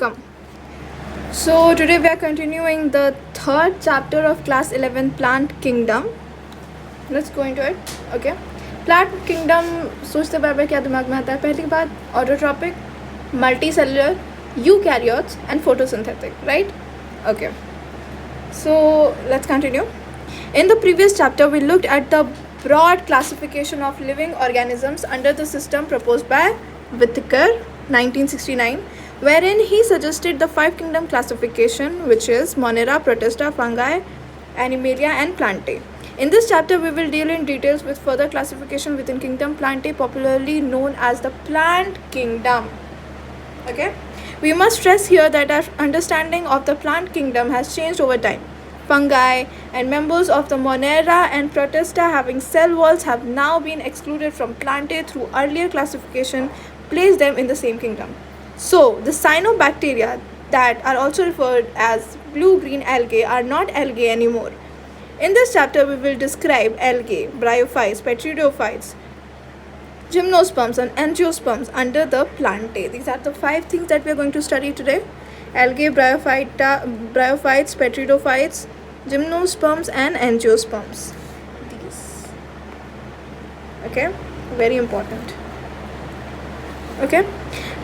welcome. So today we are continuing the third chapter of class 11 plant kingdom. Let's go into it. Okay. Plant kingdom सोचते बार क्या दिमाग में आता है? पहली बात autotrophic, multicellular, eukaryotes and photosynthetic, right? Okay. So let's continue. In the previous chapter we looked at the broad classification of living organisms under the system proposed by Whittaker 1969, wherein he suggested the 5 kingdom classification, which is Monera, Protista, Fungi, Animalia and Plantae. In this chapter we will deal in details with further classification within kingdom Plantae, popularly known as the plant kingdom. Okay, we must stress here that our understanding of the plant kingdom has changed over time. Fungi and members of the Monera and Protista having cell walls have now been excluded from Plantae through earlier classification placed them in the same kingdom. So the cyanobacteria that are also referred as blue-green algae are not algae anymore. In this chapter we will describe algae, bryophytes, petridophytes, gymnosperms and angiosperms under the Plantae. These are the 5 things that we are going to study today: algae, bryophytes, petridophytes, gymnosperms and angiosperms. These. Okay, very important. Okay,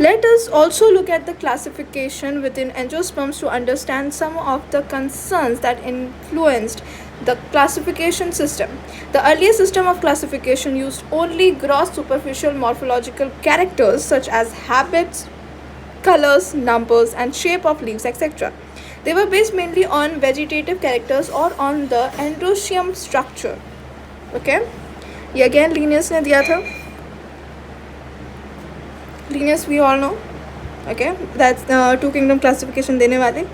let us also look at the classification within angiosperms to understand some of the concerns that influenced the classification system. The earlier system of classification used only gross superficial morphological characters such as habits, colors, numbers and shape of leaves, etc. They were based mainly on vegetative characters or on the endoecium structure. Okay, ये again Linnaeus ने दिया था. Linnaeus we all know. Okay, that's two kingdom classification देने वाले.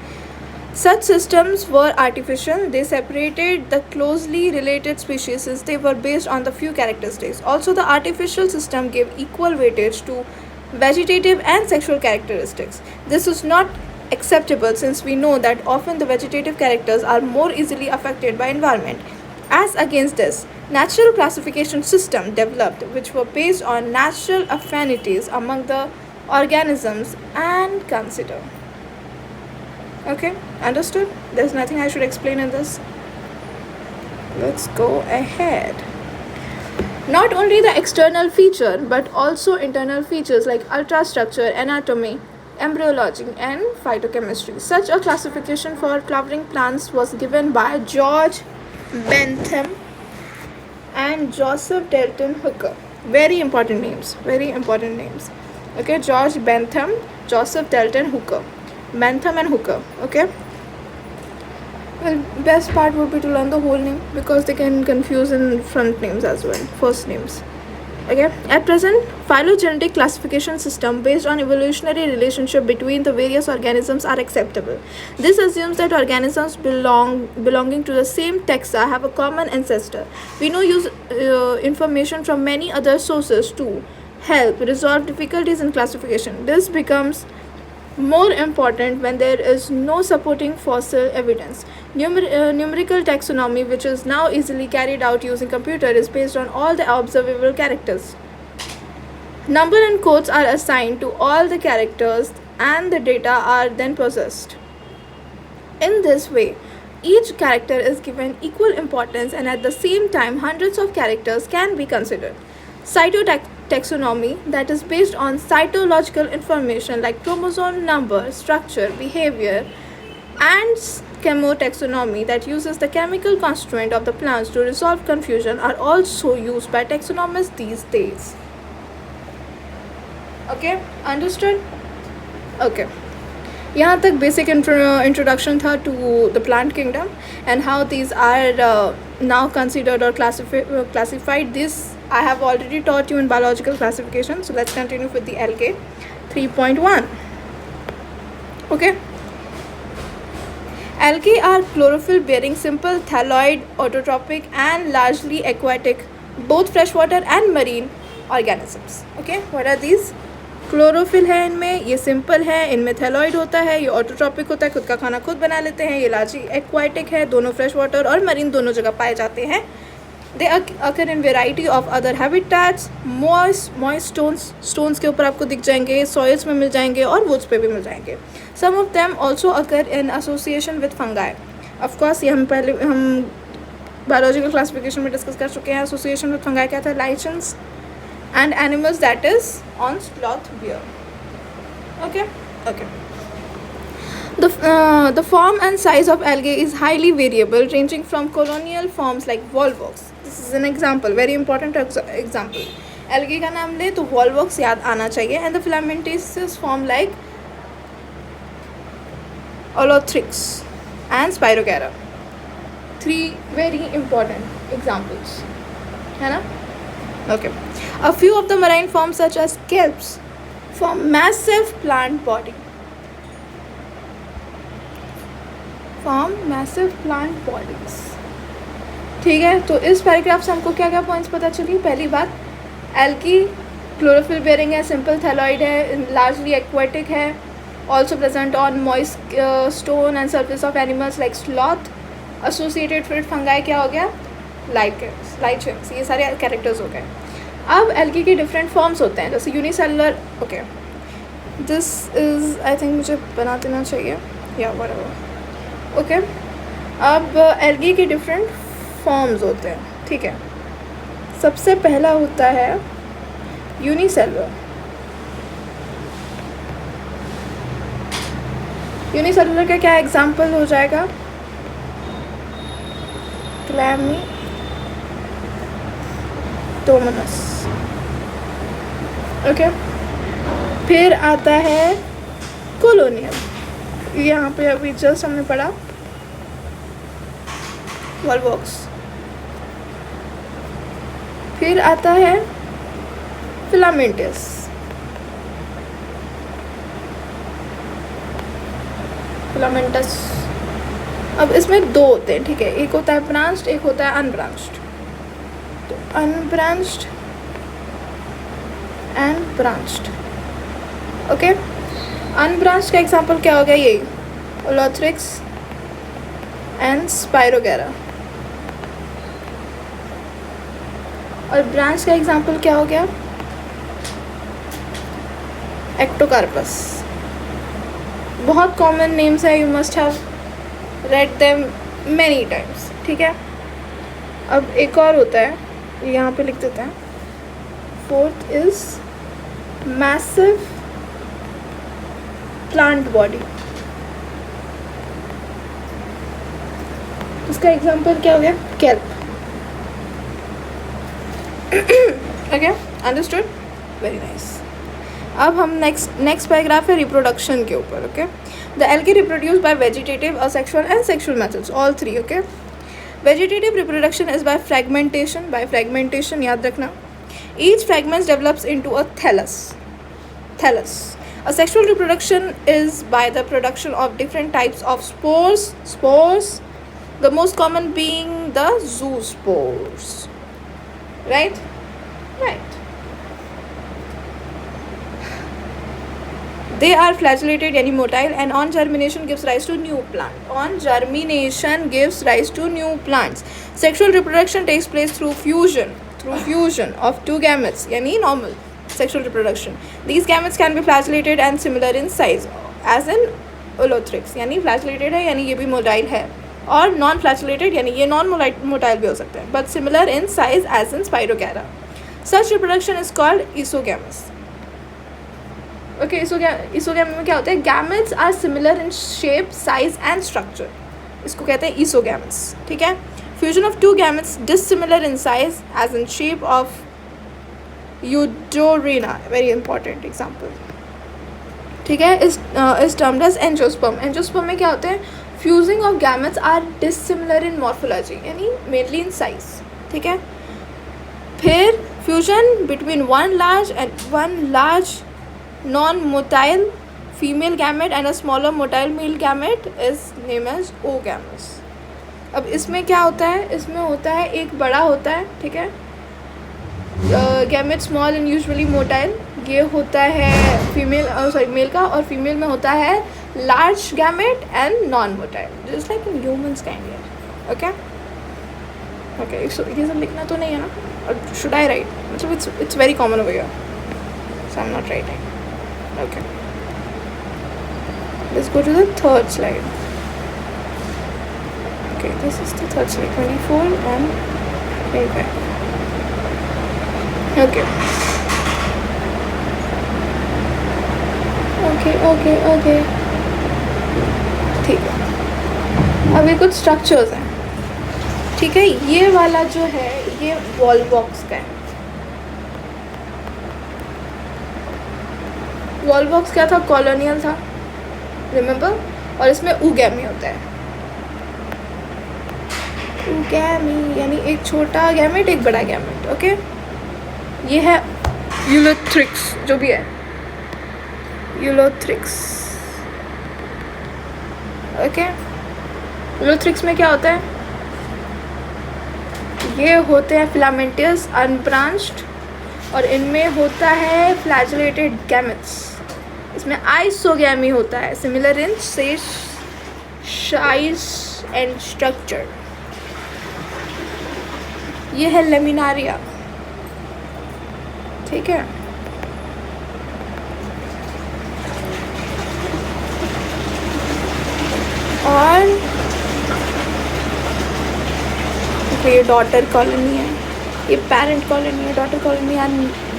Such systems were artificial. They separated the closely related species since they were based on the few characteristics. Also, the artificial system gave equal weightage to vegetative and sexual characteristics. This is not acceptable since we know that often the vegetative characters are more easily affected by environment. As against this, natural classification system developed which were based on natural affinities among the organisms and consider. Okay, understood? There's nothing I should explain in this. Let's go ahead. Not only the external feature but also internal features like ultrastructure, anatomy, embryology and phytochemistry. Such a classification for flowering plants was given by George Bentham and Joseph Dalton Hooker. Very important names. Okay, George Bentham, Joseph Dalton Hooker. Bentham and Hooker. Okay, well, best part would be to learn the whole name because they can confuse in front names as well, first names. Okay, at present phylogenetic classification system based on evolutionary relationship between the various organisms are acceptable. This assumes that organisms belonging to the same taxa have a common ancestor. We now use information from many other sources to help resolve difficulties in classification. This becomes more important when there is no supporting fossil evidence. Numerical taxonomy, which is now easily carried out using computer, is based on all the observable characters. Number and codes are assigned to all the characters and the data are then processed. In this way, each character is given equal importance and at the same time hundreds of characters can be considered. Cytotaxonomy, that is based on cytological information like chromosome number, structure, behavior, and chemotaxonomy that uses the chemical constituent of the plants to resolve confusion are also used by taxonomists these days. Okay, understood? Okay. यहाँ तक basic introduction था to the plant kingdom and how these are now considered or classified. This I have already taught you in biological classification. So let's continue with the algae 3.1. Okay. Algae are chlorophyll bearing simple thalloid, autotrophic and largely aquatic, both freshwater and marine organisms. Okay, what are these? Chlorophyll है इनमें, ये simple है, इनमें thalloid होता है, ये autotrophic होता है, खुद का खाना खुद बना लेते हैं, ये लार्जली एक्वाटिक है, दोनों फ्रेश वाटर और मरीन दोनों जगह पाए जाते हैं. They occur in variety of other habitats. Moist stones के ऊपर आपको दिख जाएंगे, सॉइल्स में मिल जाएंगे और वुड्स पे भी मिल जाएंगे. Some of them also occur in association with fungi. Of course ये हम बायोलॉजिकल क्लासिफिकेशन में डिस्कस कर चुके हैं. एसोसिएशन विद फंगाई क्या था? लाइचेंस and animals that is on sloth bear. Okay. The form and size of algae is highly variable, ranging from colonial forms like volvox. This is an example, very important example. Algae का नाम ले तो volvox याद आना चाहिए. And the filamentous form like Olothrix and Spirogera. 3 very important examples. है ना? Okay. A few of the marine forms such as kelps form massive plant bodies. ठीक है, तो इस पैराग्राफ से हमको क्या क्या पॉइंट्स पता चली? पहली बात, एल्गी क्लोरोफिल बेयरिंग है, सिंपल थैलॉइड है, लार्जली एक्वाटिक है, also present on moist stone and surface of animals like sloth. Associated with fungi क्या हो गया? लाइचेंस. ये सारे कैरेक्टर्स हो गए. अब एल्गी के डिफरेंट फॉर्म्स होते हैं, जैसे unicellular. Okay, this is I think मुझे बना देना चाहिए या व्हाटएवर. ओके, अब एल्गी के डिफरेंट फॉर्म्स होते हैं. ठीक है, सबसे पहला होता है यूनिसेलुलर. यूनिसेलुलर का क्या एग्जाम्पल हो जाएगा? क्लैमिडोमोनास. ओके, फिर आता है कोलोनियल. यहाँ पे अभी जस्ट हमने पढ़ा वॉल्वॉक्स. फिर आता है फिलामेंटस. अब इसमें 2 होते हैं. ठीक है, एक होता है ब्रांच्ड, एक होता है अनब्रांच्ड. तो unbranched and branched. Okay, unbranched का एग्जांपल क्या हो गया? यही ओलोथ्रिक्स एंड स्पाइरोगेरा. और ब्रांच का एग्जांपल क्या हो गया? एक्टोकार्पस. बहुत कॉमन नेम्स है, you must have read them many times. ठीक है, अब एक और होता है, यहाँ पे लिख देते हैं. 4th is massive plant body. इसका एग्जांपल क्या हो गया? Kelp. Okay, understood, very nice. अब हम नेक्स्ट पैराग्राफ है रिप्रोडक्शन के ऊपर. Okay, the algae reproduce by vegetative, asexual and sexual methods, all 3. Okay, vegetative reproduction is by fragmentation. By fragmentation याद रखना. Each fragment develops into a thallus. A sexual reproduction is by the production of different types of spores, the most common being the zoospores. Right. They are flagellated यानी motile and on germination gives rise to new plants. Sexual reproduction takes place through fusion of 2 gametes यानी normal sexual reproduction. These gametes can be flagellated and similar in size as in Olothrix यानी flagellated है यानी ये भी motile है, और non flagellated यानी ये non motile भी हो सकता है, but similar in size as in Spirogera. Such reproduction is called isogamous. Okay, isogamy में क्या होता है? Gametes are similar in shape, size and structure. इसको कहते हैं isogamous. ठीक है, fusion of 2 gametes dissimilar in size as in shape of Eudorina, very important example. ठीक है, is termed as angiosperm. Angiosperm में क्या होते हैं? Fusing of gametes are dissimilar in morphology यानी mainly in size. ठीक है, फिर fusion between one large non-motile female gamete and a smaller motile male gamete is named as oogamous. अब इसमें क्या होता है? इसमें होता है एक बड़ा होता है. ठीक है, gamete small and usually motile. ये होता है मेल का, और फीमेल में होता है large gamete and non motile, just like in humans kind. Okay, okay ये सब लिखना तो नहीं है ना, और शुड आई राइट, मतलब it's very common over here, so I am not writing. Okay, let's go to the third slide. Okay, this is the third slide, 24 and 25. Okay. Okay. ठीक है, अभी कुछ स्ट्रक्चर्स हैं. ठीक है, ये वाला जो है ये वॉल बॉक्स का है. वॉल बॉक्स क्या था? कॉलोनियल था, रिमेंबर, और इसमें ऊगैमी होता है. ऊगैमी यानी एक छोटा गैमेट एक बड़ा गैमेट. ओके, ये है यूलोथ्रिक्स, जो भी है यूलोथ्रिक्स. ओके, यूलोथ्रिक्स में क्या होता है? ये होते हैं फिलामेंटियस अनब्रांच्ड, और इनमें होता है फ्लैजेलेटेड गैमेट्स. इसमें आइसोगैमी होता है, similar in size and structure. ये है लेमिनारिया. ठीक है, और ये डॉटर कॉलोनी है, ये पेरेंट कॉलोनी है, डॉटर कॉलोनी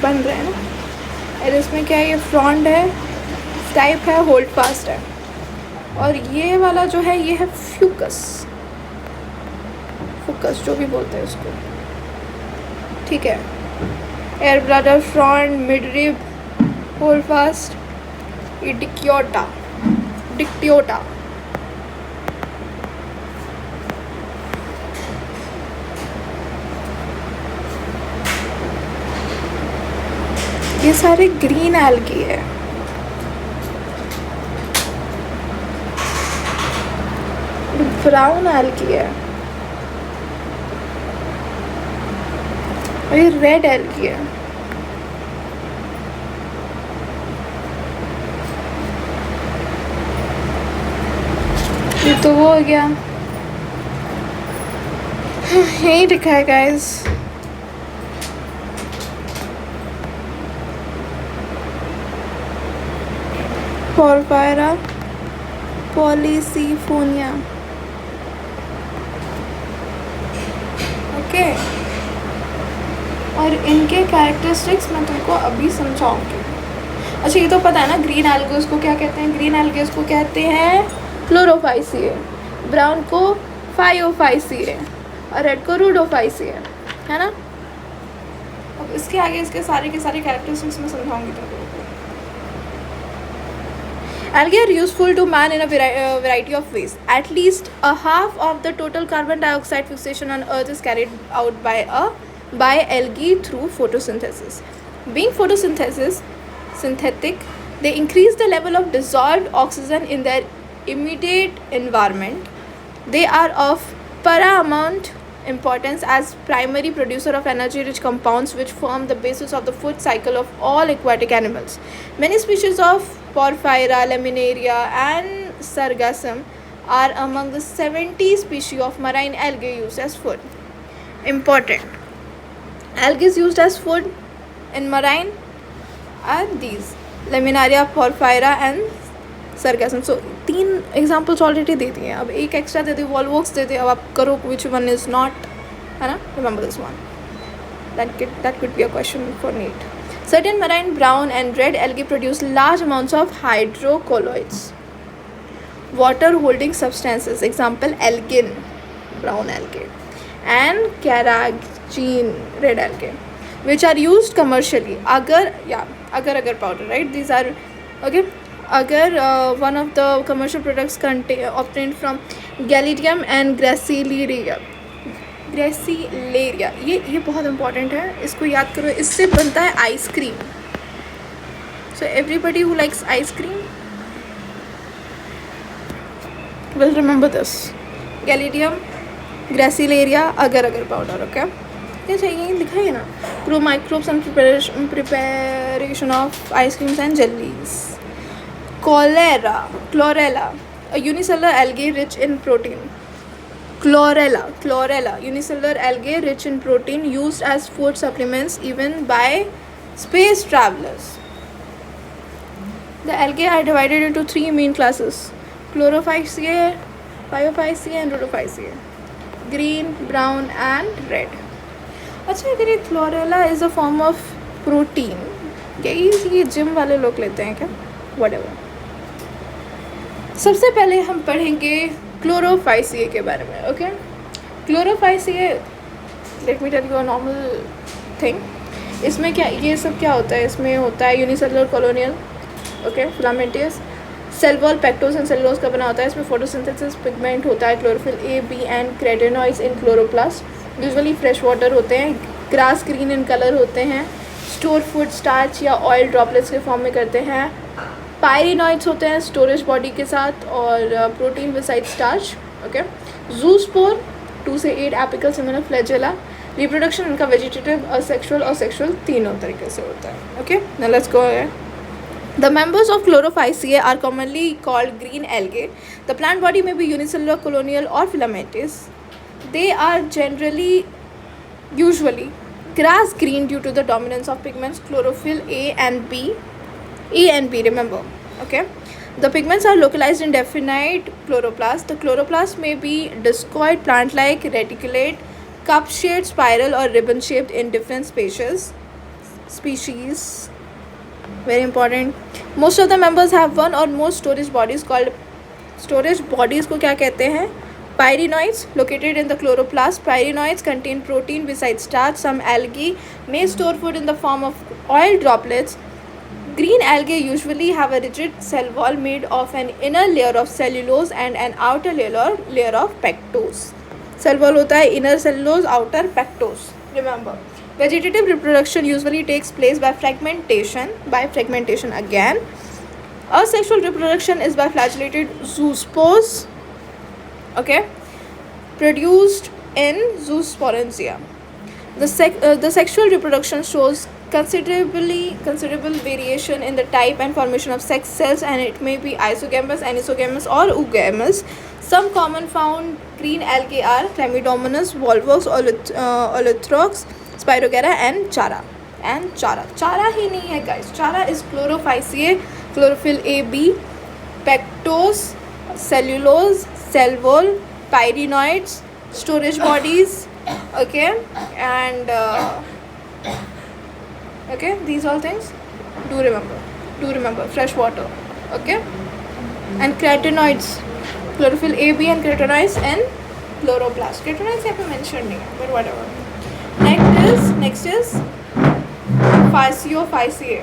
बन रहे हैं ना. और इसमें क्या है? ये फ्रॉन्ड है, टाइप है, होल्ड फास्ट है. और ये वाला जो है ये है फ्यूकस, फोकस जो भी बोलते हैं उसको. ठीक है, air bladder, frond, midrib, hold fast, ये डिक्टियोटा. ये सारे ग्रीन एल्गी है. ब्राउन एल्गी है, और ये रेड एल्गी है. ये तो वो हो गया, यही लिखा है गाइस. Porphyra Polysiphonia. ओके, और इनके कैरेक्टरिस्टिक्स मैं तुमको अभी समझाऊंगी. अच्छा, ये तो पता है ना ग्रीन एल्गेस को क्या कहते हैं? ग्रीन एल्गेस को कहते हैं क्लोरोफाइसिए, ब्राउन को फाइओफाइसिए, और रेड को रूडोफाइसिए, है ना. अब इसके आगे इसके सारे के सारे कैरेक्टरिस्टिक्स मैं समझाऊंगी तुमको. Algae are useful to man in a variety of ways. At least a half of the total carbon dioxide fixation on Earth is carried out by algae through photosynthesis. Being synthetic, they increase the level of dissolved oxygen in their immediate environment. They are of paramount importance as primary producer of energy-rich compounds which form the basis of the food cycle of all aquatic animals. Many species of Porphyra, Laminaria and Sargassum are among the 70 species of marine algae used as food. Important. Algae used as food in marine are these: Laminaria, Porphyra and Sargassum. So 3 examples already दे दिए. अब एक extra दे दिए, Volvox दे दिए. अब आप करो which one is not, है ना? Remember this one. That could be a question for NEET. Certain marine brown and red algae produce large amounts of hydrocolloids, water-holding substances. Example: algin, brown algae, and carrageenan, red algae, which are used commercially. Agar powder, right? These are okay. Agar one of the commercial products obtained from Galidium and Gracileria. ये बहुत important है, इसको याद करो. इससे बनता है ice cream. So everybody who likes ice cream will remember this. Gelidium, Gracilaria, agar powder. Okay, क्या चाहिए लिखा है ना. Grow microbes and preparation of ice creams and jellies. Chlorella, a unicellular algae rich in protein. Chlorella, unicellular algae rich in protein used as food supplements even by space travelers. The algae are divided into three main classes: Chlorophyceae, Biophyceae and Rhodophyceae. Green, brown and red. अच्छा, अगर ये chlorella is a form of protein, क्या ये gym वाले लोग लेते हैं क्या? व्हाटएवर. सबसे पहले हम पढ़ेंगे क्लोरोफाइसिए के बारे में. Okay, Chlorophyceae, let me tell you a normal thing. इसमें क्या, ये सब क्या होता है? इसमें होता है unicellular colonial, okay, filamentous, cell wall pectose and cellulose का बना होता है. इसमें फोटोसिंथेसिस पिगमेंट होता है, chlorophyll a, b and carotenoids in chloroplast. Usually fresh water होते हैं, ग्रास ग्रीन इन कलर होते हैं, स्टोर फूड स्टार्च या ऑयल ड्रॉपलेट्स के फॉर्म में करते हैं. पायरिनॉइड्स होते हैं स्टोरेज बॉडी के साथ, और प्रोटीन विसाइड स्टार्च. ओके, जूस्पोर 2 से 8 एपिकल सिमिलर फ्लैजेला. रिप्रोडक्शन इनका वेजिटेटिव, असेक्सुअल और सेक्सुअल तीनों तरीके से होता है. Okay, now let's go ahead. The members of Chlorophyceae are commonly called green algae. The plant body may be unicellular, colonial or filamentous. They are usually grass green due to the dominance of pigments chlorophyll A and B, remember, okay. The pigments are localized in definite chloroplast. The chloroplast may be discoid, plant-like, reticulate, cup-shaped, spiral or ribbon-shaped in different species. Very important. Most of the members have one or more storage bodies called storage bodies को क्या कहते हैं? Pyrenoids located in the chloroplast. Pyrenoids contain protein besides starch. Some algae may store food in the form of oil droplets. Green algae usually have a rigid cell wall made of an inner layer of cellulose and an outer layer of pectose. Cell wall होता है inner cellulose, outer pectose. Remember. Vegetative reproduction usually takes place by fragmentation. Again. Asexual reproduction is by flagellated zoospores, okay, produced in zoosporangia. The sexual reproduction shows considerable variation in the type and formation of sex cells, and it may be isogamous, anisogamous or oogamous. Some common found green algae are Chlamydomonas, Volvox, Oleuthrox, Spirogyra and Chara. Chara ही नहीं है guys. Chara is Chlorophyceae, chlorophyll A, B, pectose, cellulose, cell wall, pyrenoids, storage bodies, okay, and okay, these all things do remember fresh water, okay, and carotenoids, chlorophyll A, B and carotenoids and chloroplast. Carotenoids यहाँ पे mention नहीं है, but whatever. Next is Phaseophyceae.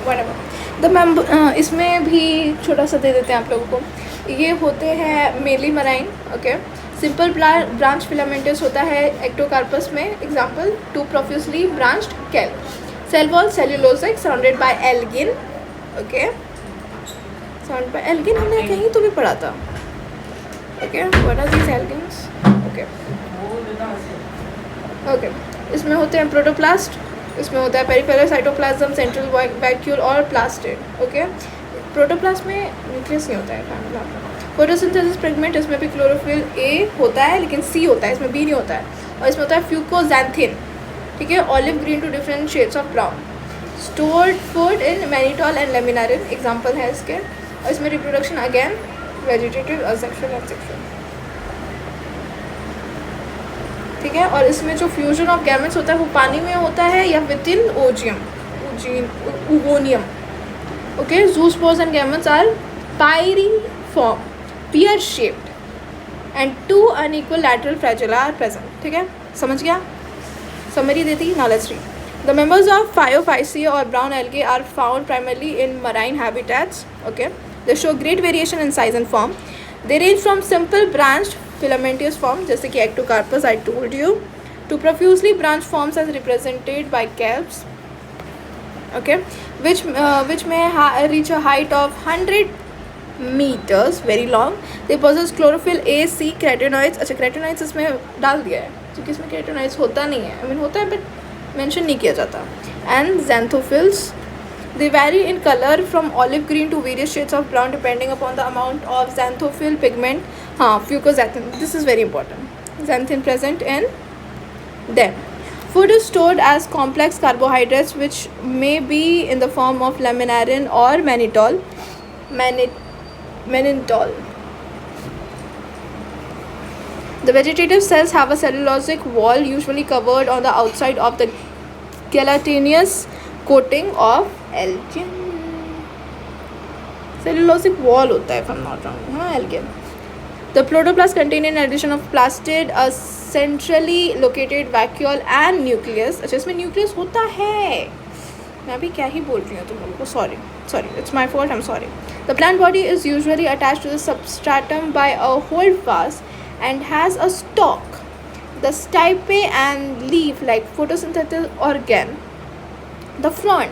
Whatever. The member इसमें भी छोटा सा दे देते हैं आप लोगों को. ये होते हैं mainly marine, okay. Simple branch filamentous होता है एक्टोकार्पस में. एग्जाम्पल 2 प्रोफ्यूसली ब्रांच्ड कैल. Cell wall cellulosic surrounded by algin, okay. Surrounded by algin हमने कहीं तो भी पढ़ा था. Okay, what are these algae? Okay, इसमें होते हैं प्रोटोप्लास्ट, इसमें होता है पेरिफेरल साइटोप्लाज्म, सेंट्रल वैक्यूल और प्लास्टिड. ओके, प्रोटोप्लास्ट में न्यूक्लियस नहीं होता है. फोटोसिंथेसिस पिगमेंट, इसमें भी क्लोरोफिल ए होता है लेकिन सी होता है, इसमें बी नहीं होता है. और इसमें होता है फ्यूकोजैंथिन, ठीक है, olive green to different shades of brown. Stored food in mannitol and laminarin example है इसके. और इसमें reproduction again vegetative, asexual and sexual, ठीक है. और इसमें जो फ्यूजन ऑफ गैमेट्स होता है वो पानी में होता है या within oogonium. Okay, zoospores and gametes are pyriform, pear shaped and 2 unequal lateral flagella are present. ठीक है, समझ गया? समरी देती. Now let's read. The members of Phaeophyceae or brown algae are found primarily in marine habitats. Okay, they show great variation in size and form. They range from simple branched filamentous form जैसे कि Ectocarpus I told you to profusely branched forms as represented by kelps, okay, which may reach a height of 100 meters, very long. They possess chlorophyll A, C, carotenoids. अच्छा, carotenoids इसमें डाल दिया है क्योंकि इसमें carotenoids होता नहीं है. I mean होता है but मेंशन नहीं किया जाता. And xanthophylls. They vary in color from olive green to various shades of brown depending upon the amount of xanthophyll pigment, fucoxanthin. This is very important. Xanthin present in them. Food is stored as complex carbohydrates which may be in the form of laminarin or mannitol. Mannitol. The vegetative cells have a cellulosic wall usually covered on the outside of the gelatinous coating of algae. Cellulosic wall होता है if I'm not wrong. हाँ, algae. The protoplast contain in addition of plastid a centrally located vacuole and nucleus. अच्छा, इसमें nucleus होता है. मैं अभी क्या ही बोल रही हूँ तुम लोगों को. Sorry, it's my fault. I'm sorry. The plant body is usually attached to the substratum by a holdfast and has a stalk. The stipe and leaf like photosynthetic organ. The front.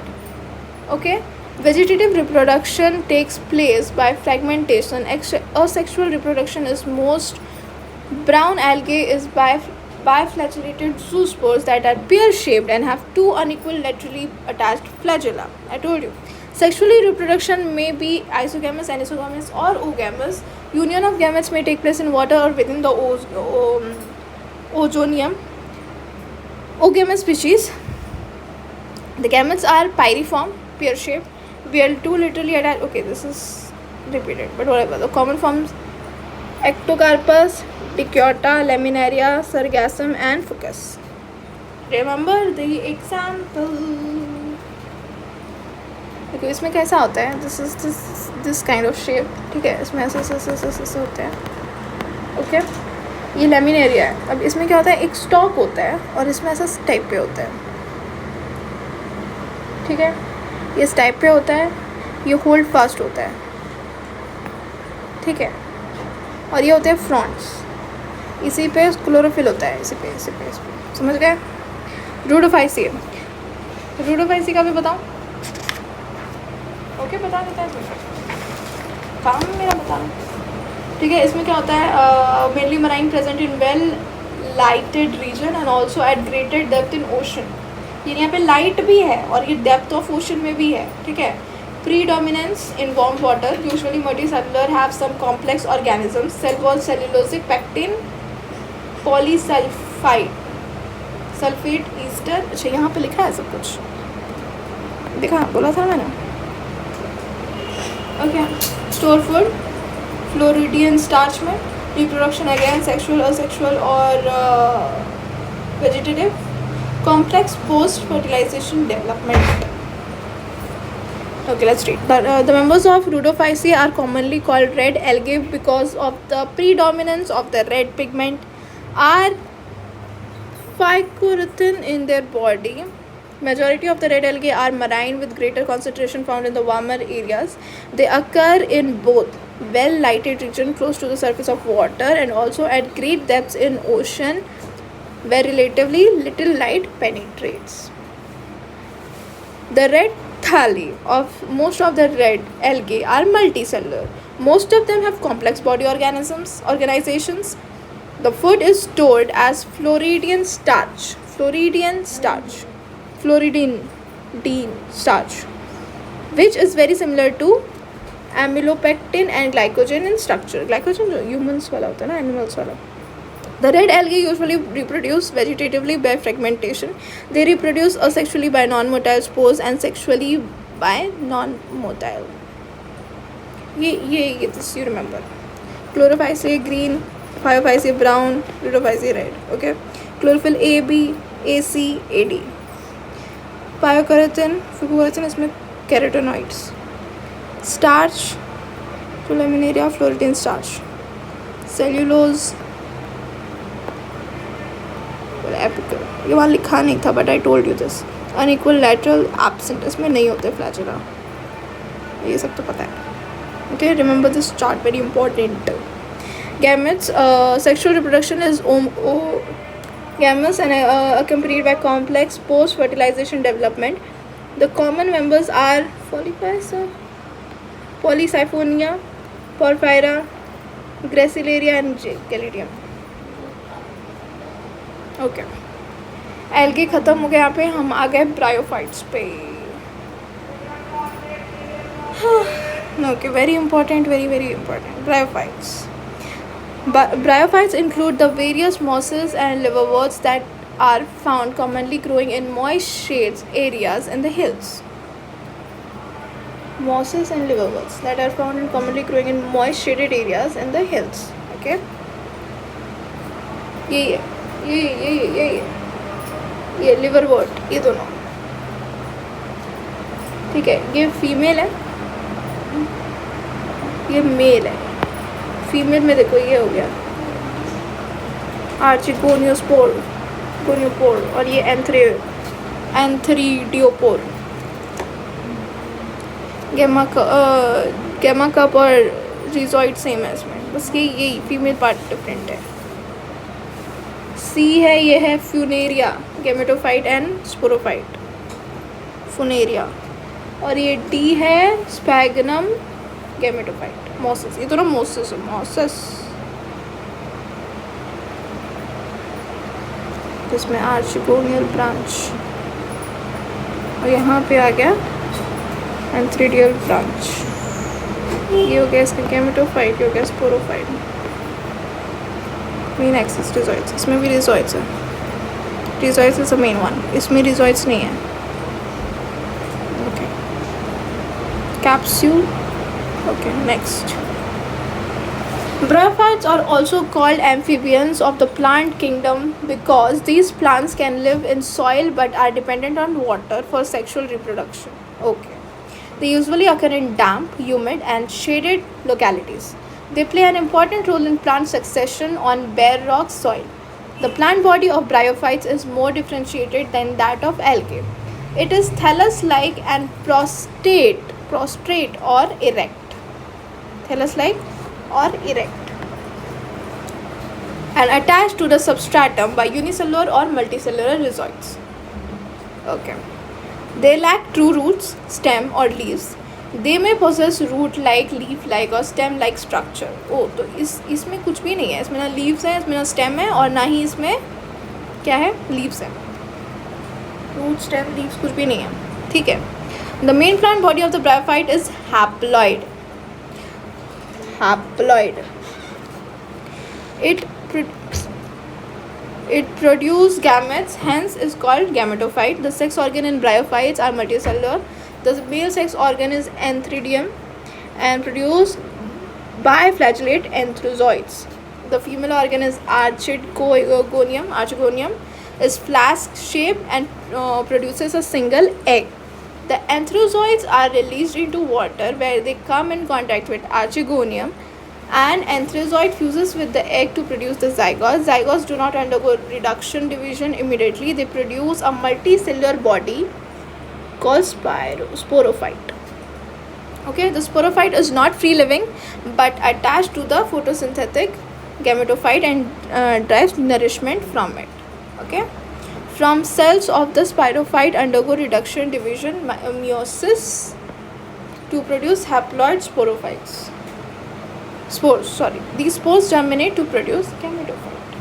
Okay. Vegetative reproduction takes place by fragmentation. Asexual reproduction is most. Brown algae is biflagellated zoospores that are pear-shaped and have two unequal laterally attached flagella. I told you. Sexually reproduction may be isogamous, anisogamous or oogamous. Union of gametes may take place in water or within the ozonium. Oogamous species. The gametes are pyriform, pear-shaped. Bear two literally attached. Okay, this is repeated, but whatever. The common forms: Ectocarpus, Dicyota, Laminaria, Sargassum, and Fucus. Remember the example. देखो इसमें कैसा होता है. This kind of shape. ठीक है, इसमें ऐसे होता है. ओके, ये लेमिनेरिया है. अब इसमें क्या होता है, एक स्टॉक होता है और इसमें ऐसा टाइप पे होता है. ठीक है, ये इस टाइप पे होता है, ये होल्ड फास्ट होता है. ठीक है, और ये होते हैं फ्रॉन्ट्स. इसी पे क्लोरोफिल होता है. इसी पे समझ गए. रूडोफाइसी का भी बताऊँ. ओके, बता देता है इसमें. काम मेरा बताना. ठीक है, इसमें क्या होता है, mainly marine present in well lighted region and also at greater depth in ocean. ये यहाँ पे लाइट भी है और ये डेप्थ ऑफ ओशन में भी है. ठीक है. Predominance in warm water, usually multicellular, have some complex organisms. Cell wall cellulosic, pectin, polysulfide, sulfate, ester. अच्छा, यहाँ पे लिखा है सब कुछ. देखा, बोला था मैंने. Okay. Store food, Floridian starch में. Reproduction again, sexual, asexual और vegetative. Complex post-fertilization development. Okay, let's read. The members of Rhodophyceae are commonly called red algae because of the predominance of the red pigment or phycoerythrin in their body. Majority of the red algae are marine with greater concentration found in the warmer areas. They occur in both well-lighted region close to the surface of water and also at great depths in ocean where relatively little light penetrates. The red thalli of most of the red algae are multicellular. Most of them have complex body organizations. The food is stored as Floridian starch, which is very similar to amylopectin and glycogen in structure. Glycogen जो humans वाला होता है ना, animals वाला. The red algae usually reproduce vegetatively by fragmentation. They reproduce asexually by non-motile spores and sexually by non-motile. This you remember. Chlorophyceae green, Phaeophyceae brown, Rhodophyceae red. Okay. Chlorophyll A, B, A, C, A, D. Phycoerythrin, इसमें carotenoids. Starch, Laminaria, Floridian starch. Cellulose. Apical, ये वहाँ लिखा नहीं था but I told you this. Unequal lateral absent, इसमें नहीं होते flagella. ये सब तो पता है. Okay, remember this chart, very important. Gametes, sexual reproduction is gametes and accompanied by complex post-fertilization development. The common members are Polysiphonia, Porphyra, Gracilaria and Caladium. Okay, algae ख़त्म हो गए. यहाँ पे हम आ गए ब्रायोफाइट्स पे. Okay, very important, very important. Bryophytes. Bryophytes include the various mosses and liverworts that are found commonly growing in moist shades areas in the hills. Mosses and liverworts that are found in commonly growing in moist shaded areas in the hills. Okay. ये liverwort ये दोनों ठीक है. ये female है, ये mail है. Female में देखो ये हो गया आर्चिगोनियोस्पोर गोनियोपोर और ये एंथ्रीडियोपोर. गैमा कप और रिजॉइड सेम है इसमें, बस यही फीमेल पार्ट डिफरेंट है. सी है, ये है फ्यूनेरिया गैमेटोफाइट एंड स्पोरोफाइट फुनेरिया. और ये डी है स्पैगनम गैमेटोफाइट मॉसेस. ये दोनों मॉसेस है. मॉसेस जिसमें आर्चिगोनियल ब्रांच और यहाँ पे आ गया एंथ्रीडियल ब्रांच. ये हो गया इसका गैमेटोफाइट, ये हो गया स्पोरोफाइट. मेन एक्सिस रिजॉइड्स, इसमें भी रिजॉइड्स है. रिजॉइड्स इज द मेन वन, इसमें रिजॉइड्स नहीं है. Okay capsule. Okay next. Bryophytes are also called amphibians of the plant kingdom because these plants can live in soil but are dependent on water for sexual reproduction. Okay. They usually occur in damp, humid, and shaded localities. They play an important role in plant succession on bare rock soil. The plant body of bryophytes is more differentiated than that of algae. It is thallus-like and prostrate or erect. Thallus-like or erect and attached to the substratum by unicellular or multicellular rhizoids. Okay. They lack true roots, stem or leaves. They may possess root-like, leaf-like or stem-like structure. तो इसमें कुछ भी नहीं है. इसमें ना leaves है, इसमें ना stem है और ना ही इसमें क्या है leaves है. Root, stem, leaves कुछ भी नहीं है. ठीक है. The main plant body of the bryophyte is haploid. It produces gametes, hence is called gametophyte. The sex organ in bryophytes are multicellular. The male sex organ is antheridium and produce biflagellate antherozoids. The female organ is archegonium is flask shaped and produces a single egg. The antherozoids are released into water where they come in contact with archegonium and antherozoid fuses with the egg to produce the zygote. Zygotes do not undergo reduction division immediately. They produce a multicellular body called sporophyte. Okay, the sporophyte is not free living but attached to the photosynthetic gametophyte and derives nourishment from it. Okay. From cells of the sporophyte undergo reduction division meiosis to produce haploid sporophytes. These spores germinate to produce gametophyte.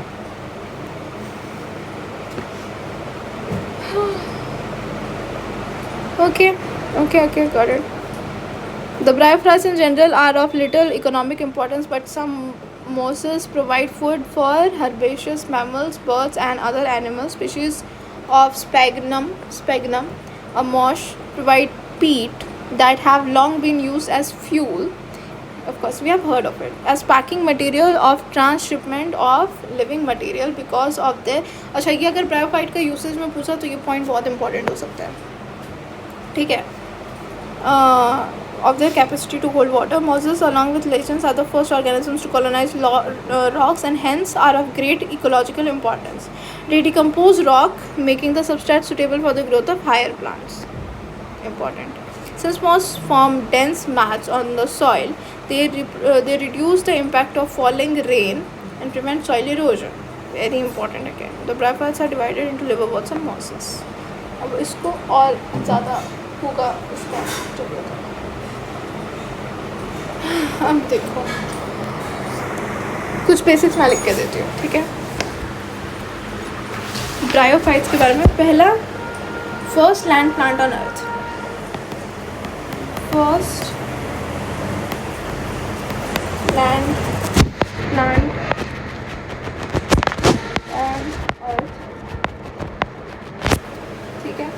Okay, got it. The bryophytes in general are of little economic importance, but some mosses provide food for herbaceous mammals, birds, and other animal species of sphagnum, a moss, provide peat that have long been used as fuel. Of course, we have heard of it as packing material of transshipment of living material because of their. अच्छा ये अगर bryophyte का usage में पूछा तो ये point बहुत important हो सकता है. ठीक है. Of their capacity to hold water, mosses along with lichens are the first organisms to colonize rocks and hence are of great ecological importance. They decompose rock, making the substrate suitable for the growth of higher plants. Important. Since mosses form dense mats on the soil, they reduce the impact of falling rain and prevent soil erosion. Very important again. The bryophytes are divided into liverworts and mosses. अब इसको और ज़्यादा होगा इसका जरूरत है. अब देखो कुछ बेसिक्स मैं लिख के देती हूँ. ठीक है. ब्रायोफाइट्स के बारे में. पहला, first land plant on earth. First land, plant and earth, ठीक है।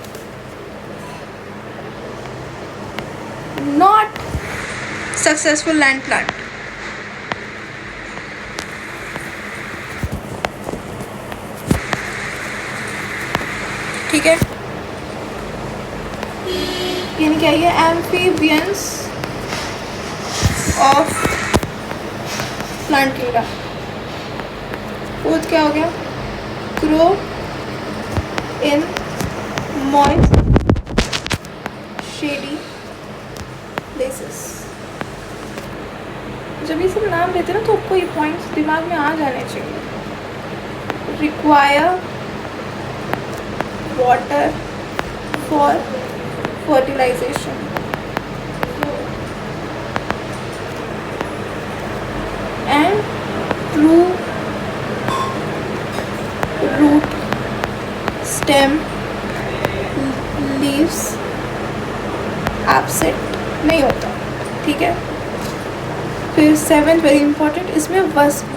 नॉट सक्सेसफुल लैंड प्लांट, ठीक है। यानी क्या है, amphibians of plant kingdom. Fourth क्या हो गया, grow in moist shady places. जब ये सब नाम लेते हैं ना तो आपको ये पॉइंट्स दिमाग में आ जाने चाहिए। Require water for fertilization, and true root stem leaves absent नहीं होता, ठीक है। फिर 7th वेरी इंपॉर्टेंट, इसमें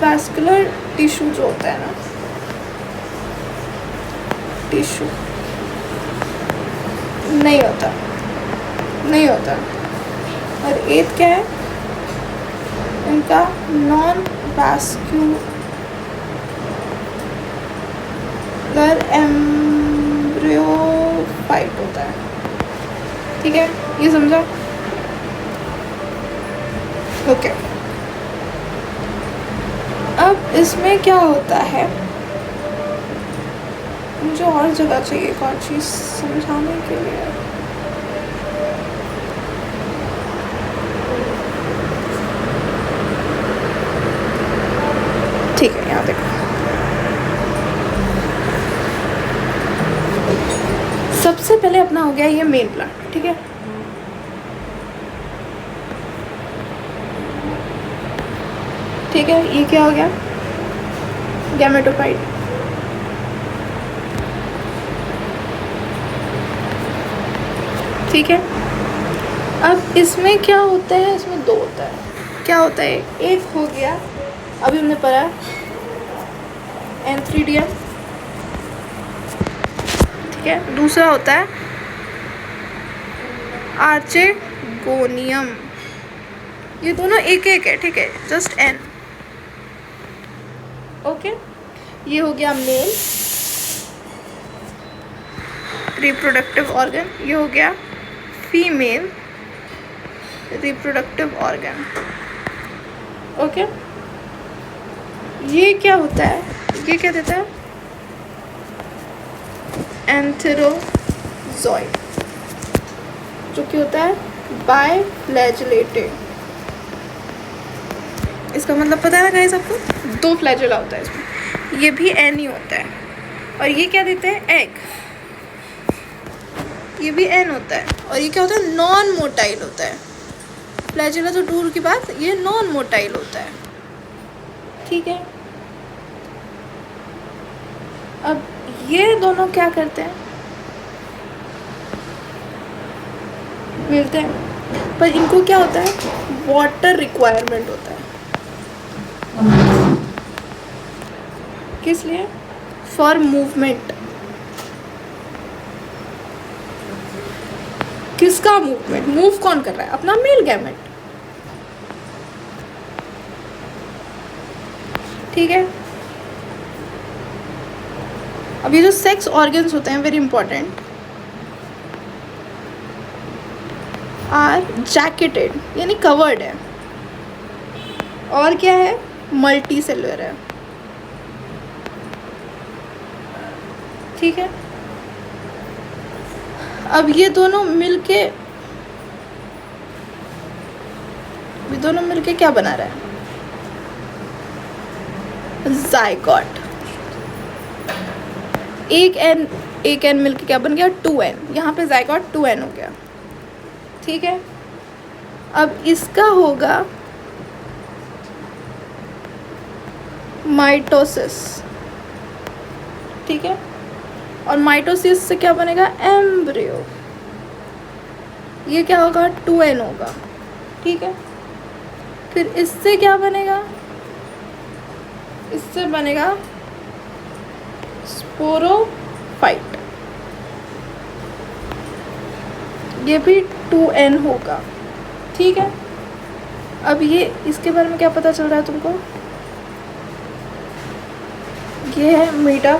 वैस्कुलर टिश्यू जो होता है ना, टिश्यू नहीं होता, नहीं होता। और 8th क्या है इनका, नॉन वैस्कुलर एम्ब्रियोफाइट होता है, ठीक है, ये समझा, ओके। अब इसमें क्या होता है, मुझे और जगह चाहिए एक और चीज़ समझाने के लिए। ठीक है, यहाँ देखो, सबसे पहले अपना हो गया ये मेन प्लांट, ठीक है। ठीक है, ये क्या हो गया, गैमेटोफाइट, ठीक है। अब इसमें क्या होता है, इसमें 2 होता है, क्या होता है, एक हो गया अभी हमने पढ़ा एंथ्रीडियम, ठीक है। दूसरा होता है आर्चेगोनियम, ये दोनों एक एक है, ठीक है, जस्ट एन, ओके। ये हो गया मेल रिप्रोडक्टिव ऑर्गन, ये हो गया फीमेल रिप्रोडक्टिव ऑर्गन, ओके। ये क्या होता है, ये क्या देता है, एंथेरोजॉइड, जो कि होता है बाइफ्लैजिलेटेड। इसका मतलब पता है ना गाइस आपको, 2 फ्लैजिला होता है इसमें, ये भी एन ही होता है। और ये क्या देते हैं, एग, ये भी एन होता है। और ये क्या होता है, नॉन मोटाइल होता है। फ्लैजिला तो दूर की बात, ये नॉन मोटाइल होता है, ठीक है। अब ये दोनों क्या करते हैं, मिलते हैं, पर इनको क्या होता है, वाटर रिक्वायरमेंट होता है। किस लिए, फॉर मूवमेंट। किसका मूवमेंट, मूव कौन कर रहा है, अपना मेल गैमेट, ठीक है। अब ये जो सेक्स ऑर्गन्स होते हैं, वेरी इंपॉर्टेंट, आर जैकेटेड, यानी कवर्ड है, और क्या है, मल्टी सेलुलर है, ठीक है। अब ये दोनों मिलके क्या बना रहा है, जाइगोट। एक एन मिलके क्या बन गया, 2n, यहाँ पे जाइगोट 2n हो गया, ठीक है। अब इसका होगा माइटोसिस, ठीक है। और माइटोसिस से क्या बनेगा, एम्ब्रियो, ये क्या होगा, 2n होगा, ठीक है। फिर इससे क्या बनेगा, इससे बनेगा स्पोरोफाइट, ये भी 2n होगा, ठीक है। अब ये इसके बारे में क्या पता चल रहा है तुमको, ये है मीटा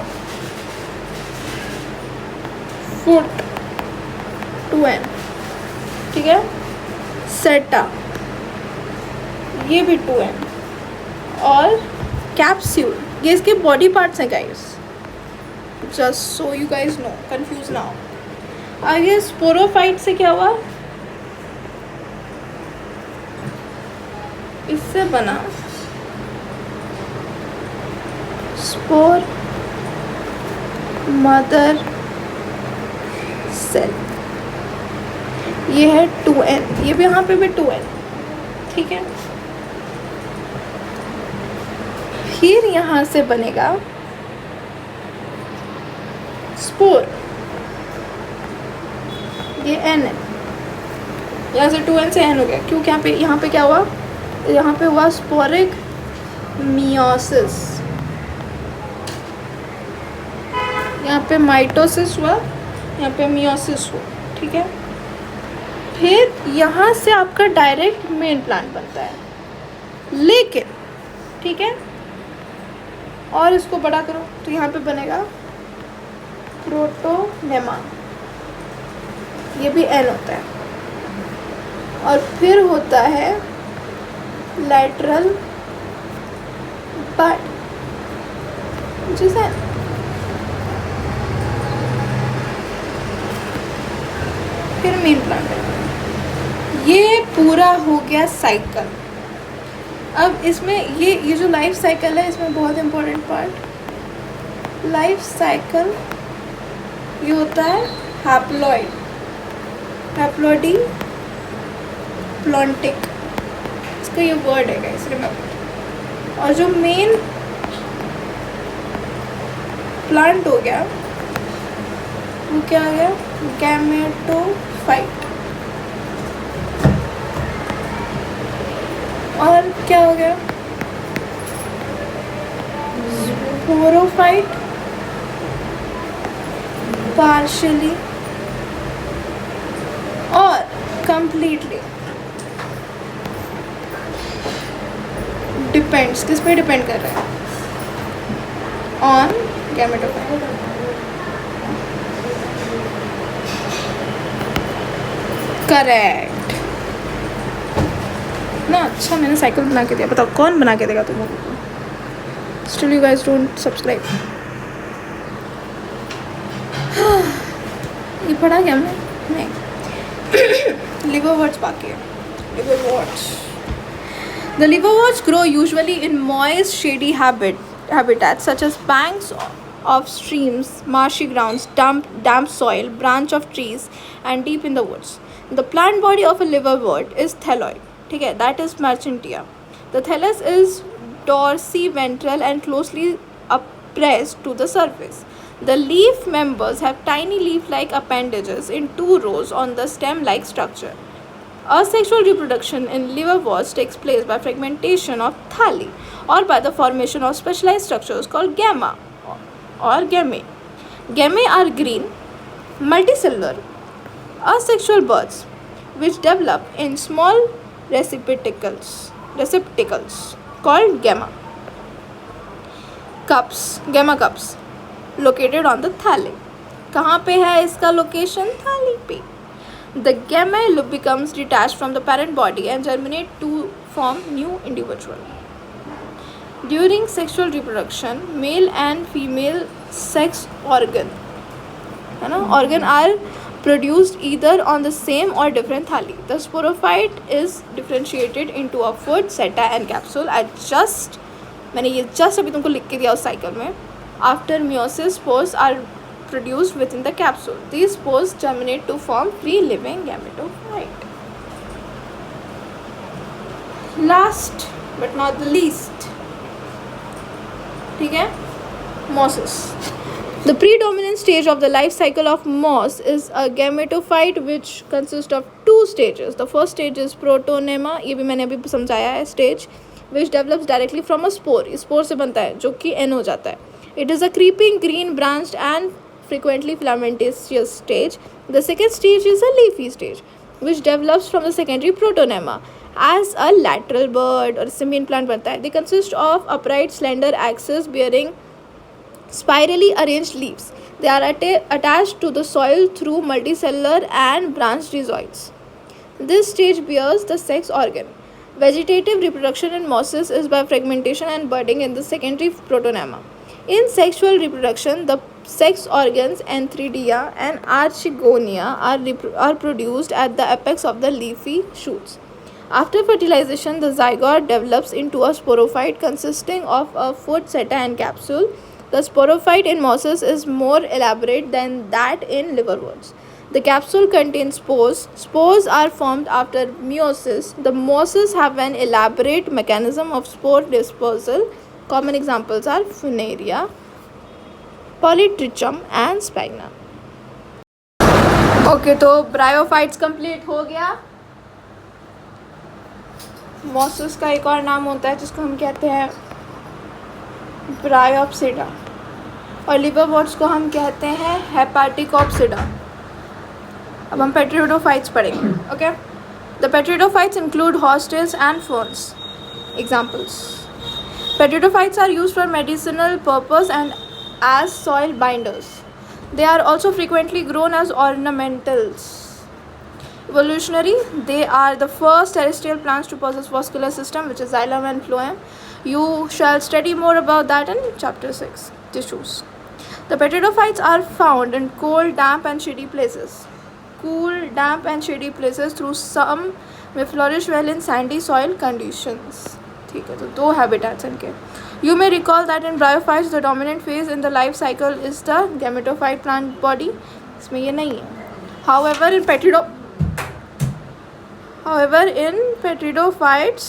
फुट 2n, ठीक है। सेटा ये भी 2n, और कैप्सूल ये इसके बॉडी पार्ट्स हैं guys, just so you guys know, confuse ना हो। आगे स्पोरोफाइट से क्या हुआ, इससे बना स्पोर मदर सेल, ये है 2n, ये भी यहाँ पे भी 2n, ठीक है। फिर यहाँ से बनेगा स्पोर, ये n है, यहाँ से 2n से n हो गया, क्योंकि यहाँ पे क्या हुआ, यहाँ पे हुआ स्पोरिक मियोसिस, यहाँ पे माइटोसिस हुआ, यहाँ पे मियोसिस हुआ, ठीक है। फिर यहाँ से आपका डायरेक्ट मेन प्लांट बनता है, लेकिन ठीक है, और इसको बड़ा करो तो यहाँ पे बनेगा प्रोटोनेमा, ये भी n होता है, और फिर होता है लैटरल बड, जिसे फिर मेन प्लांट है। ये पूरा हो गया साइकिल। अब इसमें ये जो लाइफ साइकिल है, इसमें बहुत इम्पोर्टेंट पार्ट, लाइफ साइकिल ये होता है हैप्लॉइड, हैप्लॉइडी प्लॉन्टिक, इसका ये वर्ड है गाइस, रिमेंबर। और जो मेन प्लांट हो गया वो क्या आ गया, गैमेटोफाइट, और क्या हो गया स्पोरोफाइट, पार्शियली और कंप्लीटली। डिपेंड्स, किस पे डिपेंड कर रहा है, ऑन गैमेटोफाइट। करेक्ट ना, अच्छा मैंने साइकिल बना के दिया, बताओ कौन बना के देगा तुम लोगों को। Still you guys don't subscribe. ये पढ़ा क्या हमने, नहीं। लिवरवर्ट्स बाकी है, लिवरवर्ट्स। The liverworts grow usually in moist, shady habitats such as banks of streams, marshy grounds, damp soil, branch of trees, and deep in the woods. The plant body of a liverwort is thalloid. ठीक है, that is Marchantia. The thallus is dorsiventral and closely pressed to the surface. The leaf members have tiny leaf-like appendages in 2 rows on the stem-like structure. Asexual reproduction in liverworts takes place by fragmentation of thalli or by the formation of specialized structures called gamma or gammae. Gammae are green, multicellular, asexual buds which develop in small receptacles called gamma cups located on the thalli. कहाँ पे है इसका location, thalli पे. The gamma becomes detached from the parent body and germinate to form new individual. During sexual reproduction, male and female sex organ are produced either on the same or different thalli. The sporophyte is differentiated into a foot, seta and capsule. मैंने ये just अभी तुमको लिख के दिया उस cycle में. After meiosis, spores are produced within the capsule. These spores germinate to form free living gametophyte. Last but not the least, ठीक है, meiosis. The predominant stage of the life cycle of moss is a gametophyte which consists of two stages. The first stage is protonema, ये भी मैंने अभी समझाया है, stage which develops directly from a spore. Spore से बनता है जो कि N हो जाता है. It is a creeping green branched and frequently filamentous stage. The second stage is a leafy stage which develops from the secondary protonema as a lateral bud और simian plant बनता है. They consist of upright slender axis bearing spirally arranged leaves. They are attached to the soil through multicellular and branched rhizoids. This stage bears the sex organ. Vegetative reproduction in mosses is by fragmentation and budding in the secondary protonema. In sexual reproduction, the sex organs Antheridia and Archegonia are produced at the apex of the leafy shoots. After fertilization, the zygote develops into a sporophyte consisting of a foot, seta and capsule. The sporophyte in mosses is more elaborate than that in liverworts. The capsule contains spores. Spores are formed after meiosis. The mosses have an elaborate mechanism of spore dispersal. Common examples are Funaria, Polytrichum and Sphagnum. Okay, तो bryophytes complete हो गया. Mosses का एक और नाम होता है जिसको हम कहते हैं ब्रायोप्सिडा और लिवरवर्ट्स को हम कहते हैं हेपाटिकोप्सिडा. अब हम पेट्रिडोफाइट्स पढ़ेंगे. Okay, the pteridophytes include horsetails and ferns. Examples: pteridophytes are used for medicinal purpose and as soil binders. They are also frequently grown as ornamentals. Evolutionary, they are the first terrestrial plants to possess vascular system, which is xylem and phloem. You shall study more about that in chapter 6, tissues. The petridophytes are found in cold, damp and shady places. Cool, damp and shady places through some may flourish well in sandy soil conditions. ठीक है, तो दो habitats इनके. You may recall that in bryophytes the dominant phase in the life cycle is the gametophyte plant body. इसमें ये नहीं है. However, in petridophytes,